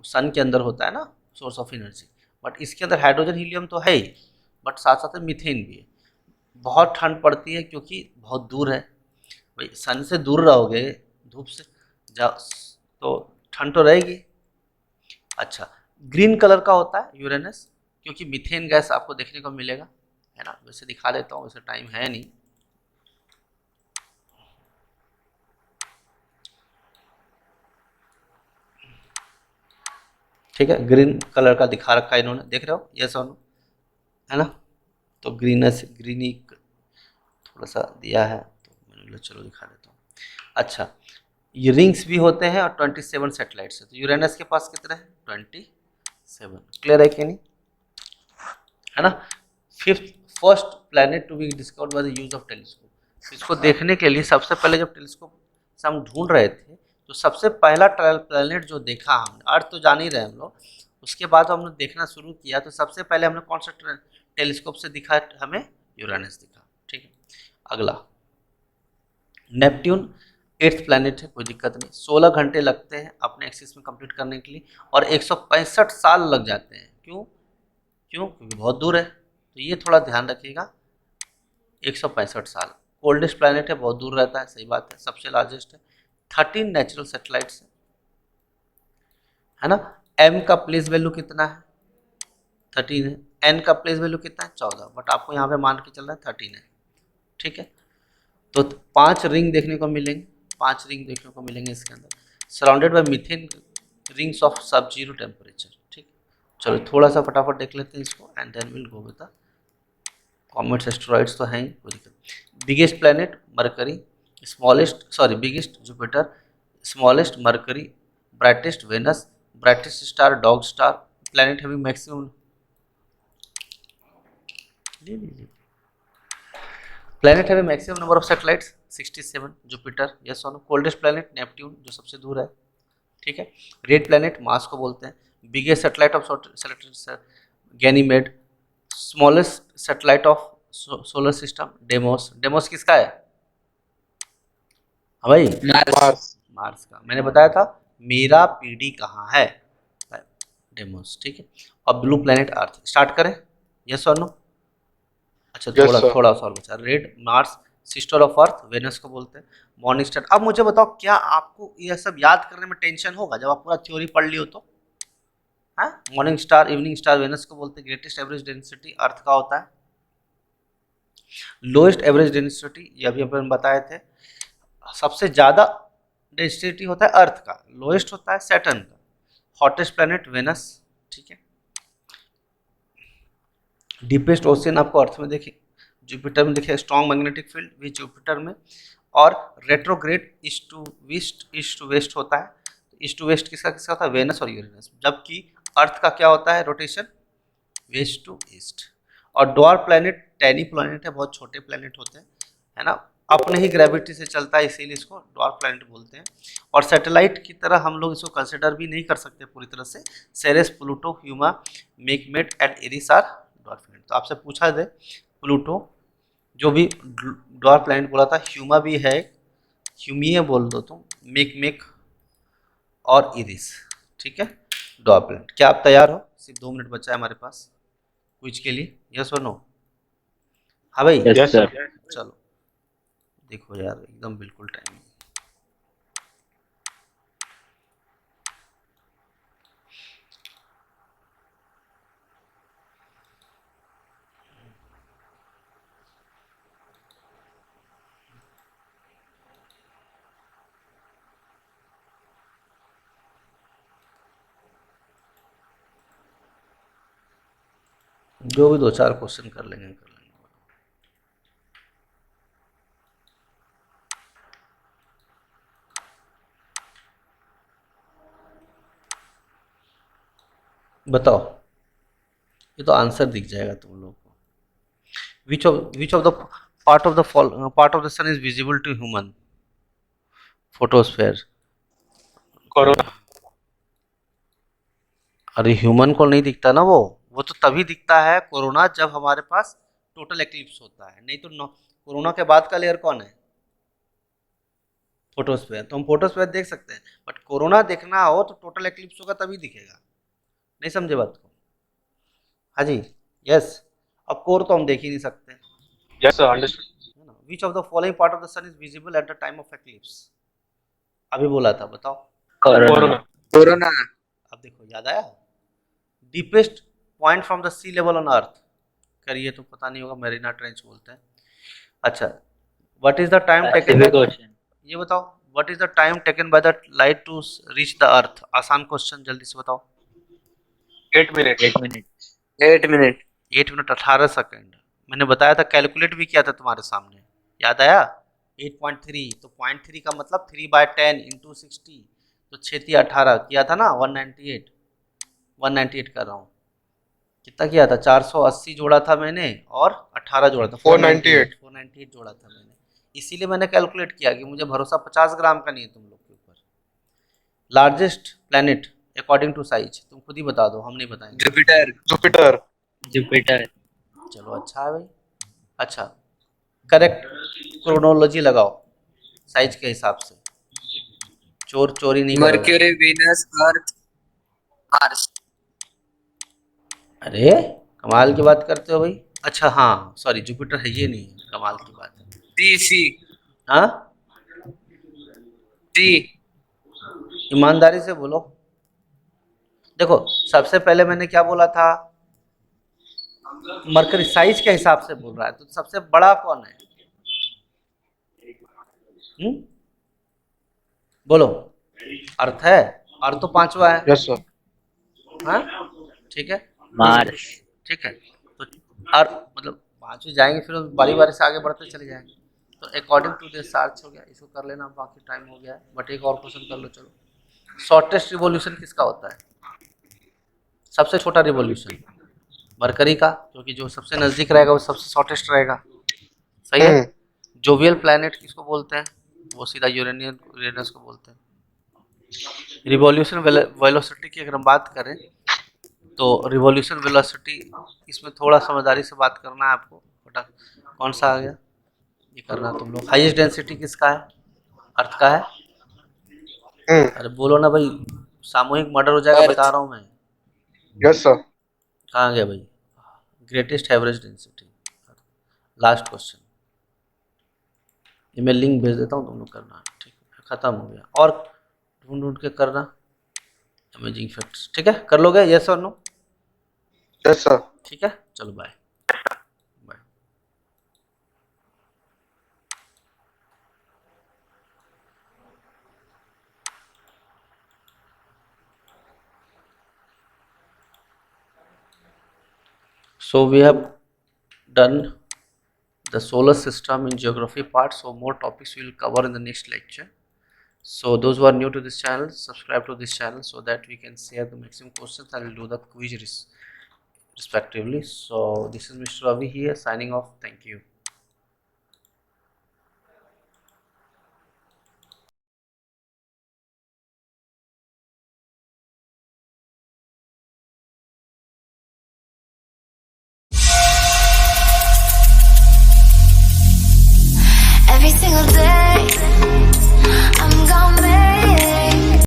सन के अंदर होता है ना सोर्स ऑफ एनर्जी, बट इसके अंदर हाइड्रोजन हीलियम तो है ही, बट साथ साथ में मीथेन भी है। बहुत ठंड पड़ती है क्योंकि बहुत दूर है। भाई सन से दूर रहोगे, धूप से जा तो ठंड तो रहेगी। अच्छा, ग्रीन कलर का होता है यूरेनस क्योंकि मीथेन गैस आपको देखने को मिलेगा, है ना। वैसे दिखा देता हूँ, वैसे टाइम है नहीं। ठीक है, ग्रीन कलर का दिखा रखा है इन्होंने, देख रहे हो, यस और नो, है ना। तो ग्रीनस ग्रीनी थोड़ा सा दिया है तो मैंने बोला चलो दिखा देता हूँ। अच्छा, ये रिंग्स भी होते हैं और 27 सैटेलाइट्स है। तो यूरेनस के पास कितने हैं? 27। क्लियर है कि नहीं, है ना। Fifth first planet to be discovered by the use of telescope. इसको देखने के लिए सबसे पहले जब टेलीस्कोप से हम ढूंढ रहे थे तो सबसे पहला प्लैनेट जो देखा हमने, अर्थ तो जान ही रहे हम लोग, उसके बाद हमने देखना शुरू किया तो सबसे पहले हमने कौन सा टेलीस्कोप से दिखा? हमें यूरेनस दिखा। ठीक है, अगला नेपट्यून 8th प्लैनेट है, कोई दिक्कत नहीं। 16 घंटे लगते हैं अपने एक्सिस में कंप्लीट करने के लिए और 165 साल लग जाते हैं। क्यों? क्योंकि बहुत दूर है, तो ये थोड़ा ध्यान रखिएगा। 165 साल। कोल्डेस्ट प्लैनेट है, बहुत दूर रहता है, सही बात है। सबसे लार्जेस्ट है, 13 नेचुरल सैटेलाइट्स है ना। एम का प्लेस वैल्यू कितना है? 13 है। एन का प्लेस वैल्यू कितना है? 14, बट आपको यहाँ पे मान के चल रहा है 13 है। ठीक है, तो 5 रिंग देखने को मिलेंगे, 5 रिंग देखने को मिलेंगे इसके अंदर, surrounded by methane rings of sub zero temperature. ठीक, चलो थोड़ा सा फटाफट देख लेते हैं इसको and then will go with the comets asteroids तो हैं ही, कोई दिक्कत। Biggest planet Mercury, biggest Jupiter, smallest Mercury, brightest Venus, brightest star dog star, planet having maximum, planet having maximum number of satellites 67, Jupiter, yes और no. Coldest planet Neptune, जो सबसे दूर है। ठीक है, रेड प्लैनेट मार्स को बोलते हैं। Biggest satellite of Ganymede, smallest satellite of solar system demos. Demos किसका है? हाँ भाई, मार्स। मार्स का। मैंने बताया था मेरा पीडी कहाँ है, डेमोस। ठीक है, और ब्लू प्लैनेट अर्थ। स्टार्ट करें, यस और नो। अच्छा, यस सर। थोड़ा सा और बचा। Red Mars, sister of earth Venus को बोलते हैं। Morning star. अब मुझे बताओ, क्या आपको यह सब याद करने में टेंशन होगा जब आप पूरा थ्योरी पढ़ लियो तो? हाँ, morning star, evening star Venus को बोलते हैं। ग्रेटेस्ट एवरेज डेंसिटी अर्थ का होता है। लोएस्ट एवरेज डेंसिटी ये अभी अपन बताए थे। सबसे ज़्यादा डेंसिटी होता है अर्थ का, लोएस्ट होता है सैटर्न का। Hottest planet Venus. ठीक है, डीपेस्ट ओशियन आपको अर्थ में देखे, जुपिटर में देखे। स्ट्रॉन्ग मैग्नेटिक फील्ड भी जुपिटर में। और रेट्रोग्रेड ईस्ट टू वेस्ट होता है। ईस्ट टू वेस्ट किसका किसका होता है? वेनस और यूरेनस। जबकि अर्थ का क्या होता है? Rotation west to east. और डॉर्फ प्लैनेट टैनी प्लैनेट है, बहुत छोटे प्लैनेट होते हैं, है ना। अपने ही ग्रेविटी से चलता है, इसीलिए इसको डॉर्फ प्लैनेट बोलते हैं। और सैटेलाइट की तरह हम लोग इसको कंसिडर भी नहीं कर सकते पूरी तरह से। Ceres, Pluto, Haumea, Makemake and Eris are dwarf planet. तो आपसे पूछा दे प्लूटो, जो भी डॉर्फ प्लैनेट बोला था, ह्यूमा भी है, ह्यूमिया बोल दो तुम, मेक और इरिस। ठीक है, डॉर्फ प्लैनेट। क्या आप तैयार हो? सिर्फ 2 मिनट बचा है हमारे पास क्विज के लिए, यस और नो? हाँ भाई, यस सर। चलो देखो यार, एकदम बिल्कुल टाइम। जो भी 2-4 क्वेश्चन कर लेंगे। बताओ, ये तो आंसर दिख जाएगा तुम लोग को। Which of the part of the sun is visible to human? Photosphere. Corona. अरे ह्यूमन को नहीं दिखता ना वो तो तभी दिखता है कोरोना, जब हमारे पास टोटल एक्लिप्स होता है। नहीं तो कोरोना के बाद का लेयर कौन है? फोटोस्फेयर। तो हम फोटोस्फेयर देख सकते हैं, बट कोरोना देखना हो तो टोटल एक्लिप्स होगा तभी दिखेगा। नहीं समझे बात को? हाँ जी, यस। अब कोर तो हम देख ही नहीं सकते, Yes, sir. Understood. है ना. Which of the following part of the sun is visible at the time of eclipse? अभी बोला था, बताओ. Corona. कोरोना। अब देखो याद आया. Deepest point from the sea level on earth. करिए तो पता नहीं होगा, मेरीना ट्रेंच बोलते हैं. अच्छा, what is the time taken Pacific Ocean. ये बताओ. What is the time taken by the light to reach the earth? आसान क्वेश्चन, जल्दी से बताओ. 8 minutes. 8 minutes. 8 minute. 8 minute 18 second. मैंने बताया था, कैलकुलेट भी किया था तुम्हारे सामने, याद आया. 8.3 तो 0.3 का मतलब 3/10 इंटू 60, तो 6 18 किया था ना. 198 कर रहा हूँ. कितना किया था? 480 जोड़ा था मैंने और 18 जोड़ा था. 498 जोड़ा था मैंने. इसीलिए मैंने कैलकुलेट किया कि मुझे भरोसा 50 ग्राम का नहीं है तुम लोग के ऊपर. Largest planet according to size, तुम खुद ही बता दो, हम नहीं बताएंगे. जुपिटर। Jupiter. Jupiter. चलो अच्छा है भाई. अच्छा, करेक्ट क्रोनोलॉजी लगाओ साइज के हिसाब से. चोरी नहीं करोगे. मर्क्यूरी, वीनस, अर्थ, मार्स। अरे कमाल की बात करते हो भाई. अच्छा हाँ, सॉरी, जुपिटर है ये नहीं है, कमाल की बात है. सी। हाँ, सी। ईमानदारी से बोलो. देखो, सबसे पहले मैंने क्या बोला था? मरकरी साइज के हिसाब से बोल रहा है, तो सबसे बड़ा कौन है? बोलो. अर्थ है. अर्थ तो 5वां है. Yes, sir. हाँ, ठीक है. Mars. ठीक है, तो अर्थ मतलब 5वें जाएंगे, फिर बारी बारी से आगे बढ़ते चले जाएंगे. तो अकॉर्डिंग टू दिस आर्च हो गया, इसको कर लेना, बाकी टाइम हो गया है. बट एक और क्वेश्चन कर लो. चलो, शॉर्टेस्ट रिवॉल्यूशन किसका होता है? सबसे छोटा रिवॉल्यूशन मरकरी का, क्योंकि जो सबसे नजदीक रहेगा वो सबसे शॉर्टेस्ट रहेगा. सही है. जोवियल प्लैनेट किसको बोलते हैं? वो सीधा यूरेनस को बोलते हैं. रिवॉल्यूशन वेलोसिटी की अगर हम बात करें तो रिवॉल्यूशन वेलोसिटी, इसमें थोड़ा समझदारी से बात करना है आपको. बेटा कौन सा आ गया? ये करना तुम लोग. हाईएस्ट डेंसिटी किसका है? अर्थ का है. अरे बोलो ना भाई, सामूहिक मर्डर हो जाएगा, बता रहा हूँ मैं. Yes, sir. कहाँ गया भाई? Greatest average density. Last question, ये मैं लिंक भेज देता हूँ, तुम लोग करना. ठीक है, खत्म हो गया. और ढूंढ के करना अमेजिंग फैक्ट्स. ठीक है, कर लोगे? यस और नो? Yes, sir. ठीक है, चलो bye. Bye. So we have done the solar system in geography part. So more topics we will cover in the next lecture. So those who are new to this channel, subscribe to this channel so that we can share the maximum questions and we'll do the quiz respectively. So this is Mr. Ravi here signing off. Thank you. Every single day, I'm gonna make